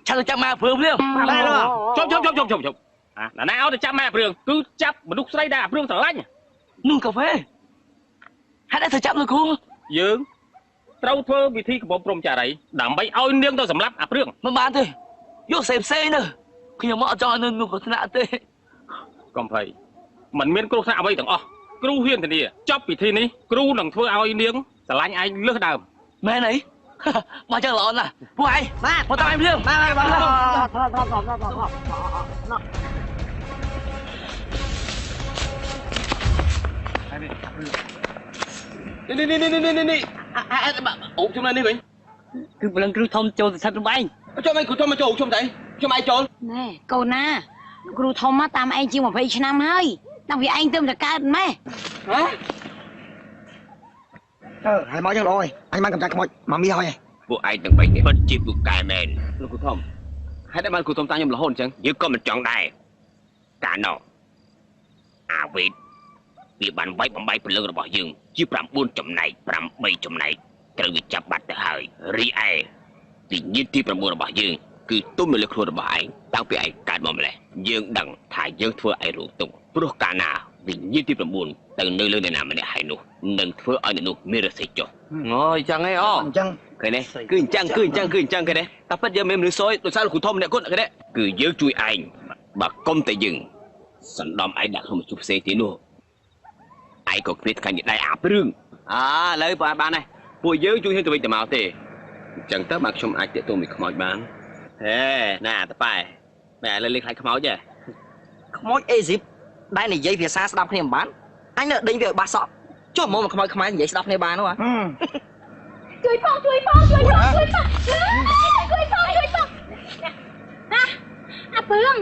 ឆាប់ទៅចាប់ម៉ែព្រឿងដែរជប់ណាណាឲ្យទៅចាប់ម៉ែព្រឿងគឺចាប់មនុស្សស្រីដែលអាព្រឿងស្រឡាញ់នោះកាហ្វេហេតុអីទៅចាប់លោកគ្រូយើងត្រូវធ្វើវិធីកបព្រំចារីដើម្បីឲ្យនាងទៅសម្លាប់អាព្រឿងមិនបានទេយកផ្សេងទៅខ្ញុំមកអត់ចង់ឲ្យនោះគ្រោះថ្នាក់ទេកុំភ័យមិនមានគ្រោះថ្នាក់អ្វីទាំងអស់គ្រូហ៊ានធានាចប់ពិធីនេះគ្រូនឹងធ្វើឲ្យនាងស្រឡាញ់ឯងលើសដើមមែនអីមកចឹងល្អណាស់ពួកឯងមកតាមឯងភ្លាមបាទនេះអូជុំនេះវិញគឺព្រលឹងគ្រូធំចូលទៅស្ថិតរបែងចុះមិនគ្រូធំមកចូលជុំតែខ្ញុំឯងចូលណែកូនណាគ្រូធំមកតាមឯងជាង20ឆ្នាំហើយតាំងពីឯងទៅតែកើតម៉េះហើយមកចឹងល្អហើយអញបានកំចាត់ខ្មោចម៉ាមីហើយពួកឯងទាំង3នេះពិតជាពូកែមែនលោកគ្រូធំហេតុអីបានគ្រូធំតាំងខ្ញុំរហូតអញ្ចឹងយើងក៏មិនចង់ដែរកាលនោះអាវេតវាបានវាយបំបីពលឹងរបស់យើងជា9ចំណែក8ចំណែកត្រូវវាចាប់បាត់ទៅហើយរីឯវិញ្ញាណទី9របស់យើងគឺទុំនៅលើខ្លួនរបស់ឯងតាំងពីឯងកើតមកម្លេះយើងដឹងថាយើងធ្វើឯងរងទុក្ខព្រោះកាលណាវិញ្ញាណទី9ទៅនៅលើអ្នកណាម្នាក់ហើយនោះនឹងធ្វើឲ្យអ្នកនោះមានរស័យចុះអូយចឹងឯងអញ្ចឹងឃើញទេគឺអញ្ចឹងឃើញទេតែពិតយើងមានមនុស្សសយដោយសារលោកគ្រូធំម្នាក់គាត់ឃើញទេគឺយើងជួយឯងបើគុំតែយើងសណ្ដំឯងដាក់ក្នុងជួបផ្សេងទីនោះឯងក៏គ្រាថ្ងៃនេះដែរអាព្រឿងឥឡូវបានហើយពួកយើងជួយហ៊ានទៅវិញទៅមកទេអញ្ចឹងទៅបើខ្ញុំអាចតាក់ទងមួយខ្មោចបានហេណាតប៉ែបែរលើលេងខ្លាចខ្មោចទេខ្មោចអេស៊ីបដែលនិយាយភាសាស្ដាប់គ្នាមិនបានអញនៅដេញវាឲ្យបាសសក់ចុះមកខ្មោចខ្មែរនិយាយស្ដាប់គ្នាបាននោះជួយផងណាអាព្រឿង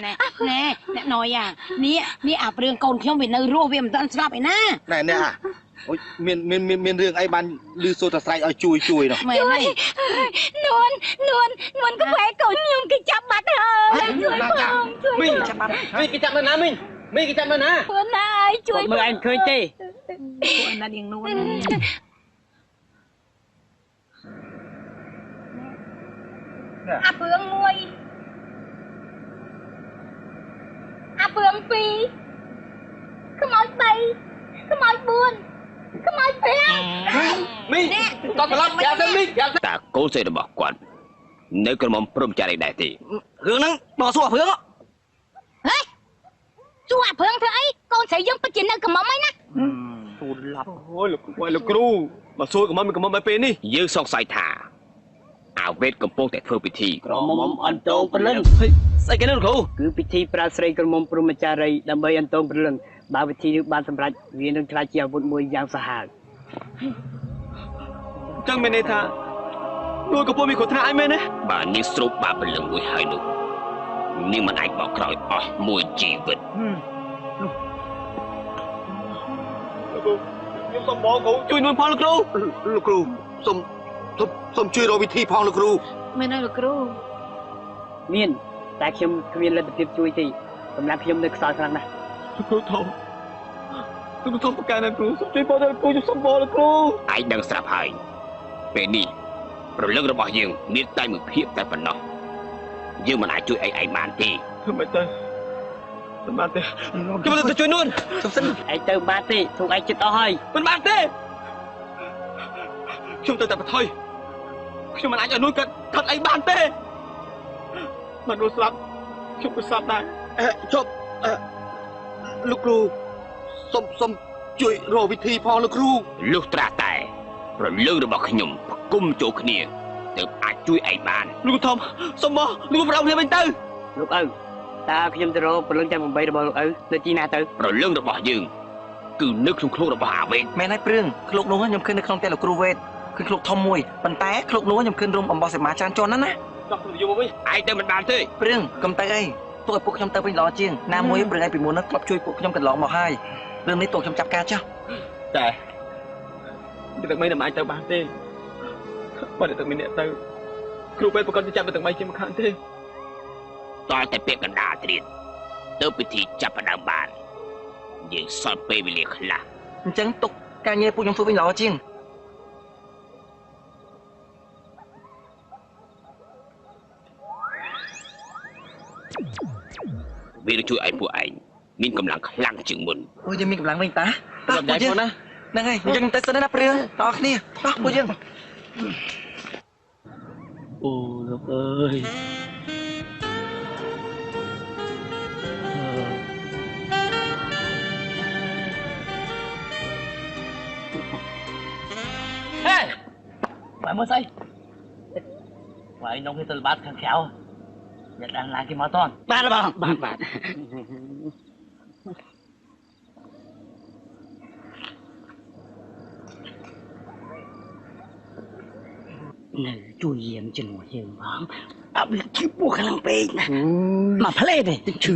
ណែអ្នកណយនេះអាព្រឿងកូនខ្ញុំវានៅរស់វាមិនទាន់ស្លាប់ឯណាណែអូយមានរឿងអីបានលឺសូរតែស្រែកឲ្យជួយនោះមែនហើយនួនកាហ្វេកូនខ្ញុំគេចាប់បាត់ហើយជួយផងមីងចាប់បាត់មីងគេចាប់នៅណាមីងគេចាប់នៅណាពួកណាឲ្យជួយមើលឯងឃើញទេពួកណានាងនួនអាព្រឿង1អាព្រឿង2ខ្មោច3ខ្មោច4ខ្មោច5មីងតបឡប់យ៉ាទៅមីងតាកូនស្រីរបស់គាត់នៅក្រមុំព្រមចារីដែរទេរឿងហ្នឹងដល់សួរអាព្រឿងហេសួរអាព្រឿងធ្វើអីកូនស្រីយើងពិតជានៅក្រមុំហើយណាទូលឡាប់អូយលោកគ្រូមកសួរក្រមុំឲ្យពេលនេះយើងសង្ស័យថាអាវេតកំពុងតែធ្វើពិធីក្រមុំអន្តោងព្រលឹងស្អីគេនោះលោកគ្រូគឺពិធីប្រើស្រីក្រមុំព្រហ្មចារីដើម្បីអន្តោងព្រលឹងបើវិធីនេះបានសម្រេចវានឹងក្លាយជាអាវុធមួយយ៉ាងសាហាវចឹងមានន័យថា នួនកំពុងមានគ្រោះថ្នាក់អីមែនទេបាទនាងស្រូបបាបពលឹងមួយហើយនោះនាងមិនអាចបកក្រោយអស់មួយជីវិតខ្ញុំសុំបងគ្រូជួយនួនផងលោកគ្រូសុំជួយរកវិធីផងលោកគ្រូមែនហើយលោកគ្រូមានតែខ្ញុំគ្មានលទ្ធភាពជួយទេសម្រាប់ខ្ញុំនៅខ្សោយខ្លាំងណាស់គ្រូធំប្រកាសណាគ្រូសុំជួយបងលោកគ្រូសុំបងលោកគ្រូឯងដឹងស្រាប់ហើយពេលនេះប្រលឹងរបស់យើងមានតែមួយភាពតែប៉ុណ្ណោះយើងមិនអាចជួយឯងបានទេធ្វើមិនទៅខ្ញុំទៅជួយនួនសុំសិនឯងទៅបានទេធុងឯងចិត្តអស់ហើយមិនបានទេខ្ញុំទៅតែបថុយខ្ញុំមិនអាចឲ្យនួនកាត់ឯងបានទេមិននួនស្លាប់ខ្ញុំក៏ស្លាប់ដែរជប់លោកគ្រូសុំជួយរកវិធីផងលោកគ្រូលុះត្រាតែប្រលឹងរបស់ខ្ញុំផ្គុំចូលគ្នាទើបអាចជួយឯងបានលោកធំសុំមកលោកប្រោគ្នាវិញទៅលោកឪតើខ្ញុំទៅរកប្រលឹងទាំង8របស់លោកឪនៅទីណាទៅប្រលឹងរបស់យើងគឺនៅក្នុងឃ្លោករបស់អាវេតមែនហើយព្រឿងឃ្លោកនោះខ្ញុំឃើញនៅក្នុងផ្ទះលោកគ្រូវេតគឺឃ្លោកធំមួយប៉ុន្តែឃ្លោកនោះខ្ញុំឃើញរុំអំបោះសេមាច្រើនជាន់ណាស់ណាចង់ទៅយកមកវិញឯងទៅមិនបានទេព្រឿងកុំទៅអីទោះឲ្យពួកខ្ញុំទៅវិញល្អជាងណាមួយព្រឿងឯងពីមុននោះធ្លាប់ជួយពួកខ្ញុំកន្លងមកហើយរឿងនេះទោះខ្ញុំចាប់ការចោះតែទឹកមីមិនអាចទៅបានទេបើទឹកមីអ្នកទៅគ្រូពេទ្យប្រកាសจะចាប់ទឹកមីជាមិនខានទេតើតែពាក្យកណ្ដាលទៀតទៅពិធីចាប់ផ្ដើមបានយើងសល់ពេលវេលាខ្លះអញ្ចឹងទុកការងារពួកខ្ញុំធ្វើវិញល្អជាងវានឹងជួយឲ្យពួកឯងមានកម្លាំងខ្លាំងជាងមុនអូយើងមានកម្លាំងវិញតាតោះពួកយើងហ្នឹងហើយយើងទៅសិនណាព្រឿងតោះគ្នាតោះពួកយើងអូលោកអើយហេបើមើលស្អីបើឯងនំគេទៅល្បាតខាងក្រៅអ្នកđangឡើងគេមកតន់បាទបងបាទនៅជួយយាមជំនួសយើងបងអត់វាឈឺពោះខ្លាំងពេកណាមកផ្លេតទេតិចឈឺ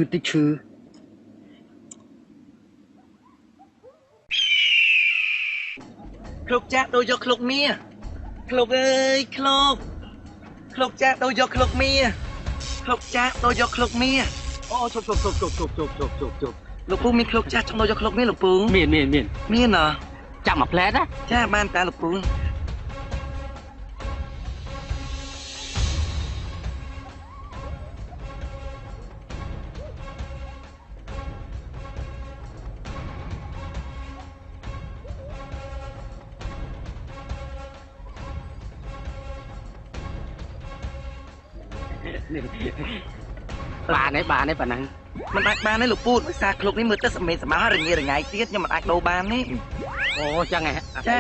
ឃ្លោកចាក់ដូចយកឃ្លោកមៀឃ្លោកអើយឃ្លោកចាក់ដូចយកឃ្លោកមៀឃ្លោកចាក់ដូចយកឃ្លោកមៀអូជប់លោកពូមានឃ្លោកចាក់ចង់ដូចយកឃ្លោកមៀលោកពូមានហ៎ចាំមកផ្លែតណាចាបានតាលោកពូបានទេប៉ណ្ណឹងមិនអាចបានទេលោកពូភាសាឃ្លោកនេះមើលទៅសមេសមោរងារងាយទៀតខ្ញុំមិនអាចដូរបានទេអូចឹងហ៎ចា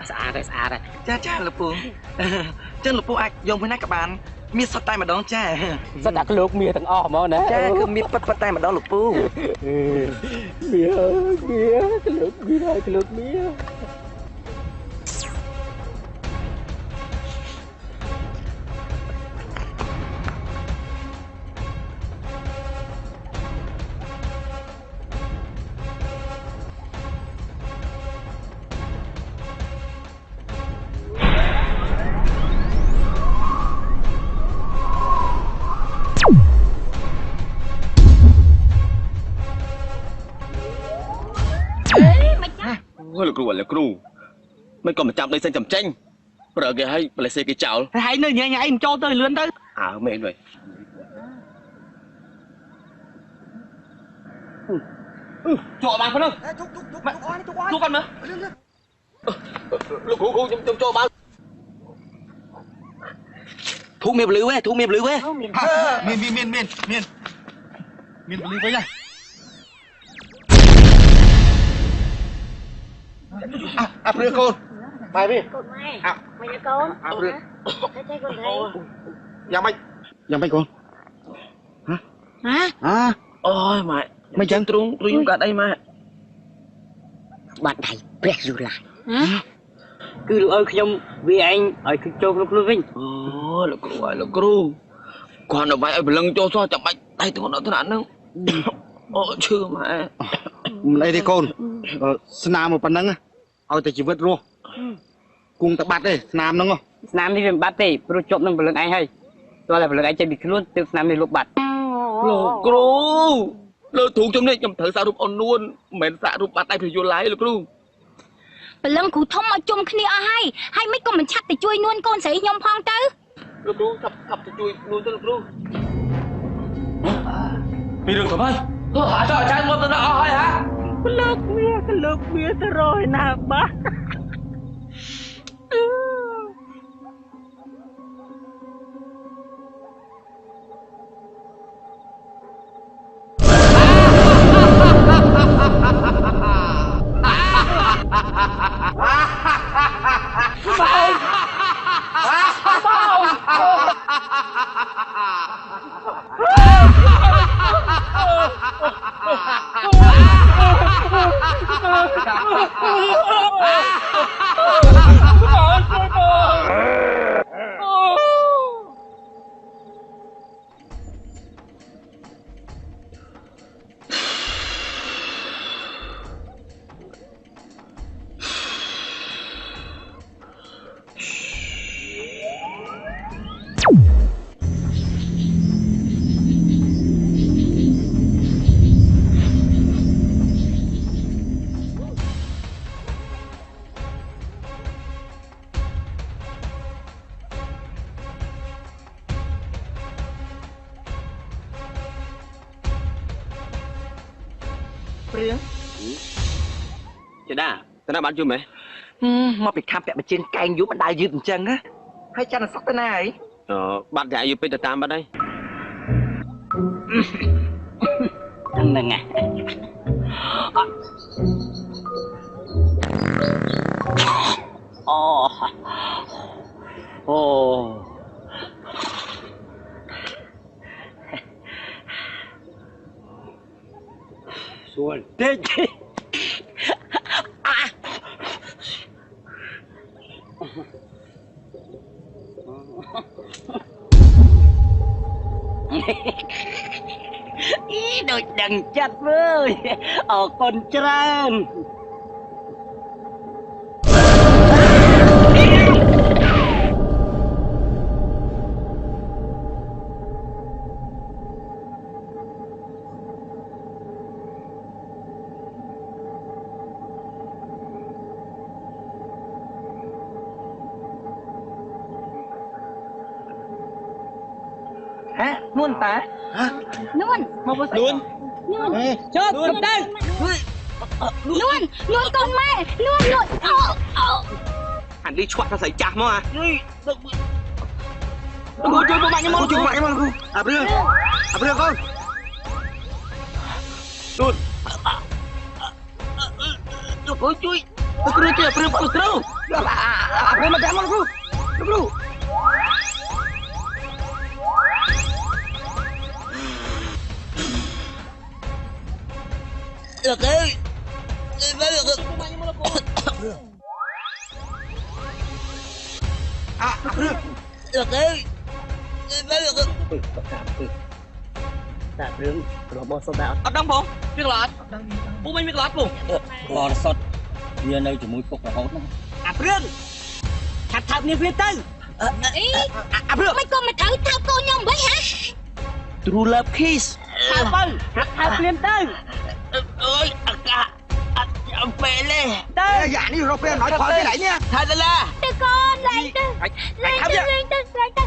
ស្អាតហើយចាលោកពូចឹងលោកពូអាចយកមួយណាក៏បានមានសុទ្ធតែម្ដងចាសុទ្ធតែឃ្លោកមៀទាំងអស់ហ្មងណាចាគឺមានប៉ុតតែម្ដងលោកពូមៀឃ្លោកមៀលោកគ្រូមិនក៏មកចាំដីសិនចាំចេញប្រើគេឲ្យបលេសេគេចោលហើយនៅញ៉ៃអីមិនចូលទៅលឿនទៅអើមែនហើយចូលបានប៉ុណ្ណឹងទុកអស់ទូគាត់មើលលោកគ្រូខ្ញុំចូលបានធូមានពលឺវេមានពលឺវិញអាព្រឿកូនបាយវិញកូនម៉ែមិនទេកូនអាព្រឿតែចេះកូនថៃយ៉ាងម៉េចកូនហ៎អូយម៉ែ មិនចឹងទ្រូងខ្ញុំកាត់អីមកបាត់ដៃព្រះយូឡាគឺលោកឲ្យខ្ញុំវាឯងឲ្យចូលក្នុងខ្លួនវិញអូលោកគ្រូហើយលោកគ្រូគាត់នៅវាយឲ្យព្រលឹងចូលសោះចាំបាច់ដៃទៅដល់ថ្នាក់ហ្នឹងអូឈឺម៉ែមិនអីទេកូនស្នាមមកប៉ុណ្ណឹងឲ្យតែជីវិតរស់គង់តែបាត់ទេស្នាមហ្នឹងស្នាមនេះវាមិនបាត់ទេព្រោះជាប់នឹងព្រលឹងឯងហើយតោះតែព្រលឹងឯងចេញពីខ្លួនទើបស្នាមនេះលុបបាត់លោកគ្រូលើទ្រូងខ្ញុំនេះខ្ញុំត្រូវសាករូបអូននួនមិនមែនសាករូបបាត់ដៃព្រះយល់ឡើយលោកគ្រូព្រលឹងគ្រូធំមកជុំគ្នាអស់ហើយមិនក៏មិនឆាប់ទៅជួយនួនកូនស្រីខ្ញុំផងទៅលោកគ្រូឆាប់ទៅជួយនួនទៅលោកគ្រូមានរឿងទៅហើយអាចឲ្យចាយមកទៅអស់ហើយហ៎លោកវាទៅរយណាបាចេដាតាណាបានយូរមែនមកពីខាំពាក់បជិនកែងយូរមិនដែលយឺតអញ្ចឹងណាហើយចាំសក់ទៅណាអីបាត់តែយូរពេកទៅតាមបាត់ហើយហ្នឹងហ่ะអូសួនតិចដូចដឹងចិត្តវើយអរគុណច្រើននួនតានួនមកមើលនួនជប់កំដៅនួនកូនម៉ែនួនអានេះឆ្វាក់ថាស្អីចាស់មកលោកជួយមកបាក់ខ្ញុំមកជួយបាក់ខ្ញុំមកគ្រូអាព្រឿកូននួនលោកជួយគ្រូជួយអាព្រឿគ្រូអាព្រឿមកដាក់មកគ្រូលោកអើយលោកព្រឿលោកអើយតារឿងរបស់សុតដែរអត់ដឹងផងវាក្លាត់ពូមិនវាក្លាត់ពូបរសុតវានៅជាមួយពុករហូតណាអាព្រឿងឆាប់ថើបនេះវាទៅអីអាព្រឿងមិនក៏មិនត្រូវថើបកូនខ្ញុំវិញហ៎ True love kiss ថើបទៅថើបភ្លាមទៅអើយអាកាអំពេលទេទៅយ៉ានេះរកពេលnói khỏi cái này nha thay lên la ទៅកូនឡើងទៅឡើងទៅគួរទេ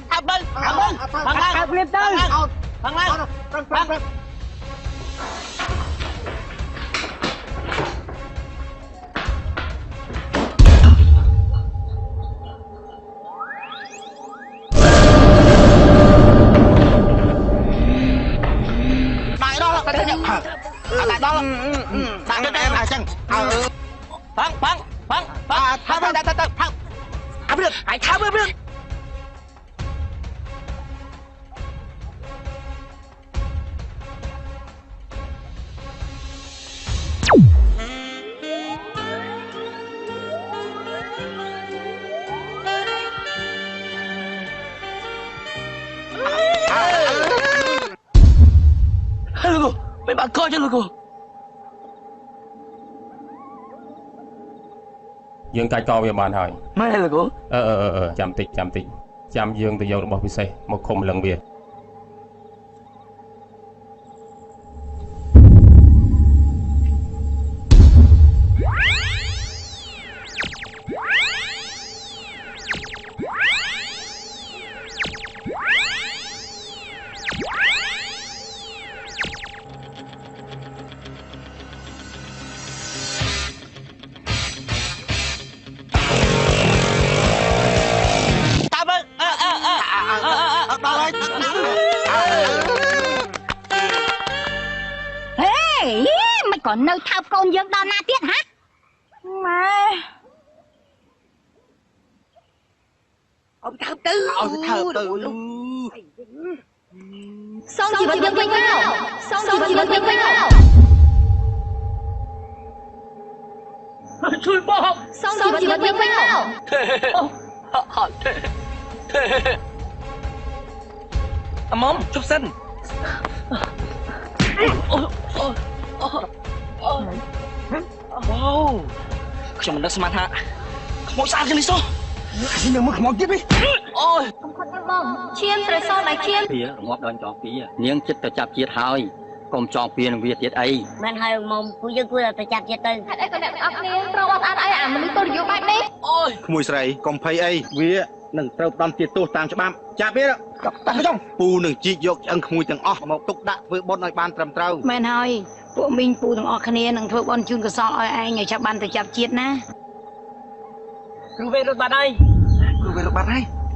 ថើបទៅថើបភ្លាមទៅផឹងឡើងដល់ដាក់ទៅអញ្ចឹងផឹងថើបទៅអាព្រឿអាយថើបព្រឿ លោកមិនបាក់កោចឹងលោកយើងកាច់កោវាបានហើយ ម៉ែលោកចាំតិចចាំយើងទៅយករបស់ពិសេសមកឃុំលឹងវាcòn nơi thao con dương đo na tiết hả má ông thao tư xong chỉ vẫn quanh nào xong chỉ vẫn quanh nào chui bom xong chỉ vẫn quanh nào mom chụp sân wow ខ្ញុំមិនដឹងស្មានថាខ្មោចស្អាតជាងនេះសោះខ្ញុំនឹងមើលខ្មោចទៀតវិញអូយ không có theo bông chiên rồi sau này chiên វារងាប់ដល់ចងពីនាងចិត្តទៅចាប់ជាតិហើយកុំចងពីនឹងវាទៀតអី មិនហើយមកគូយើងគួរទៅចាប់ជាតិទៅហេតុអីក៏អ្នកអត់គ្នាប្រវត្តិអត់អីអាមនុស្សទៅយោបែបនេះ អូយ ក្មួយស្រីកុំភ័យអីវានឹងត្រូវផ្ដំទៀតទោសតាមច្បាប់ចាប់វាតាំងចុងពូនឹងជីកយកឆ្អឹងក្មួយទាំងអស់មកទុកដាក់ធ្វើបុណ្យឲ្យបានត្រឹមត្រូវ មែនហើយពួកមីងពូទាំងអស់គ្នានឹងធ្វើបុណ្យជូនកសលឲ្យឯងឲ្យចាប់បានទៅចាប់ជាតិណា គ្រូវេរត់បាត់ហើយ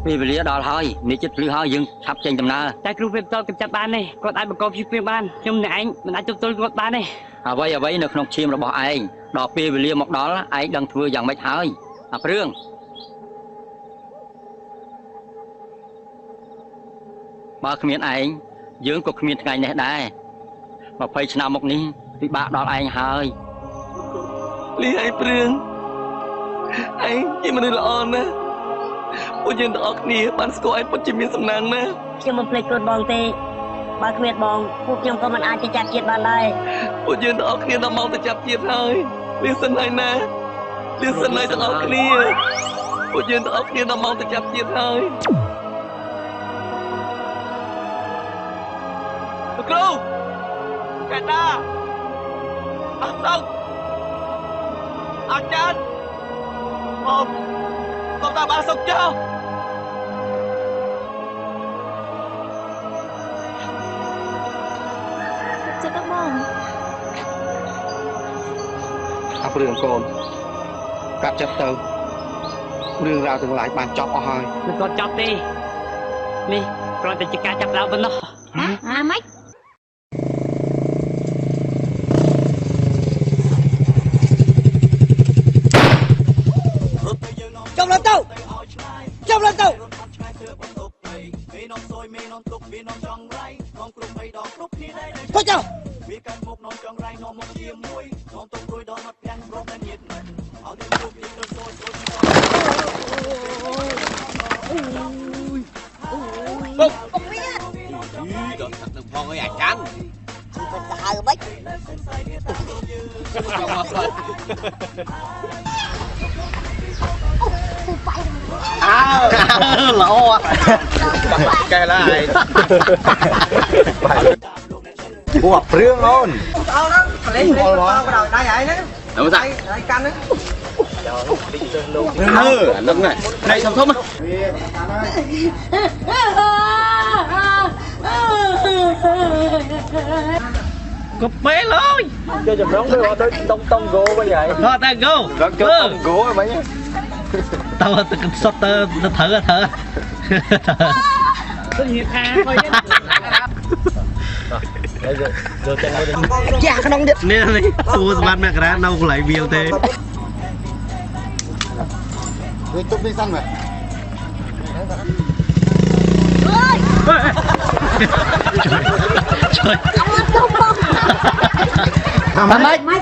ពេលវេលាដល់ហើយនេះចិត្តភ្លឺហើយយើងឆាប់ចេញដំណើរ តែគ្រូវេរតកម្ចាត់បានទេគាត់អាចបង្កប់ជីវិតបានខ្ញុំអ្នកឯងមិនអាចទប់ទល់គាត់បានទេ អ្វីនៅក្នុងឈាមរបស់ឯងដល់ពេលវេលាមកដល់ឯងដឹងធ្វើយ៉ាងម៉េចហើយអាព្រឿងបើគ្មានឯងយើងក៏គ្មានថ្ងៃនេះដែរ20ឆ្នាំមកនេះពិបាកដល់ឯងហើយ លីឯងព្រឿងឯងជាមនុស្សល្អណាស់ពួកយើងទាំងអស់គ្នាបានស្គាល់ឯងពិតជាមានសំណាងណាស់ ខ្ញុំមិនភ្លេចកូនបងទេបើគ្មានបងពួកខ្ញុំក៏មិនអាចទៅចាប់ជាតិបានដែរ ពួកយើងទាំងអស់គ្នាដល់មកទៅចាប់ជាតិហើយលៀសិនហើយណាលៀសិនហើយទាំងអស់គ្នាពួកយើងទាំងអស់គ្នាដល់មកទៅចាប់ជាតិហើយលោកគ្រូកែតាអត់ទៅអាចារ្យបងតាបានសុកចោល ចិត្តទៅបង អាព្រឿងកូនកាត់ចិត្តទៅរឿងរ៉ាវទាំងឡាយបានចប់អស់ហើយ មិនគាត់ចាប់ទេនេះគ្រាន់តែជាការចាប់ដើមប៉ុណ្ណោះ à mấy Chồng lên tao thôi chào Đừng thật đừng phong ơi à chán Thật là hơi bích lỗ cái lại của riêng luôn tao đó lấy tao vào đầu đây vậy đó đâu đây đây canh đó lưng này này xong không cục bé lôi cho chụp nón với họ tới tông gỗ bây vậy thôi ta go tông gỗ mấy nhá tao tự sót tơ thở tôi nhiệt thôi chà cái nông đi nè này tôi bắt mẹ ra đâu lại nhiều thế tôi chụp đi xăng rồi trời ông ơi không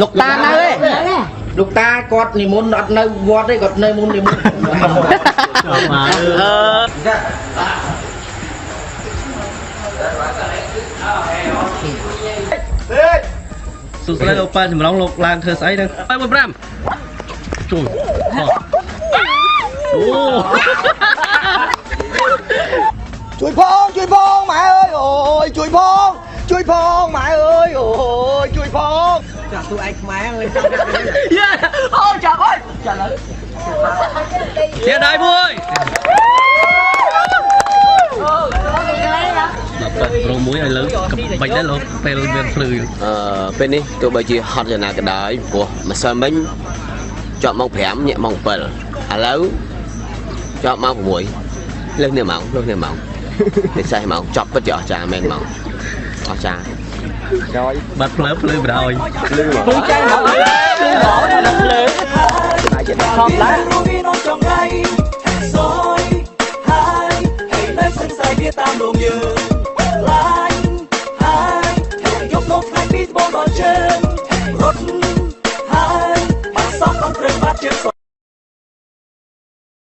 លោកតានៅទេលោកតាគាត់និមន្តអត់នៅវត្តទេគាត់នៅមុននិមន្តសួស្តីលោកប៉ាចម្លងលោកឡើងធ្វើស្អីហ្នឹង5ជួយអូជួយផងម៉ែអើយអូយជួយផងម៉ែអើយអូយជួយផងចាក់ទូឯងខ្មែរអើយយ៉ាអូចាក់អើយចាក់លើទៀតដៃមួយរងមួយឲ្យលើបាច់ដែរលោកពេលមានភ្លឺពេលនេះទោះបីជាហត់យ៉ាងណាក៏ដោយព្រោះម្សិលមិញជាប់ម៉ោង5ញាក់ម៉ោង7ឥឡូវជាប់ម៉ោង6លើសនេះម៉ោងនេះសេះម៉ោងចប់ពិតជាអស្ចារ្យមែនម៉ោងអស្ចារ្យហើយបាត់ភ្លើបដ ้วยពូចាស់មកភ្លើខំឡើង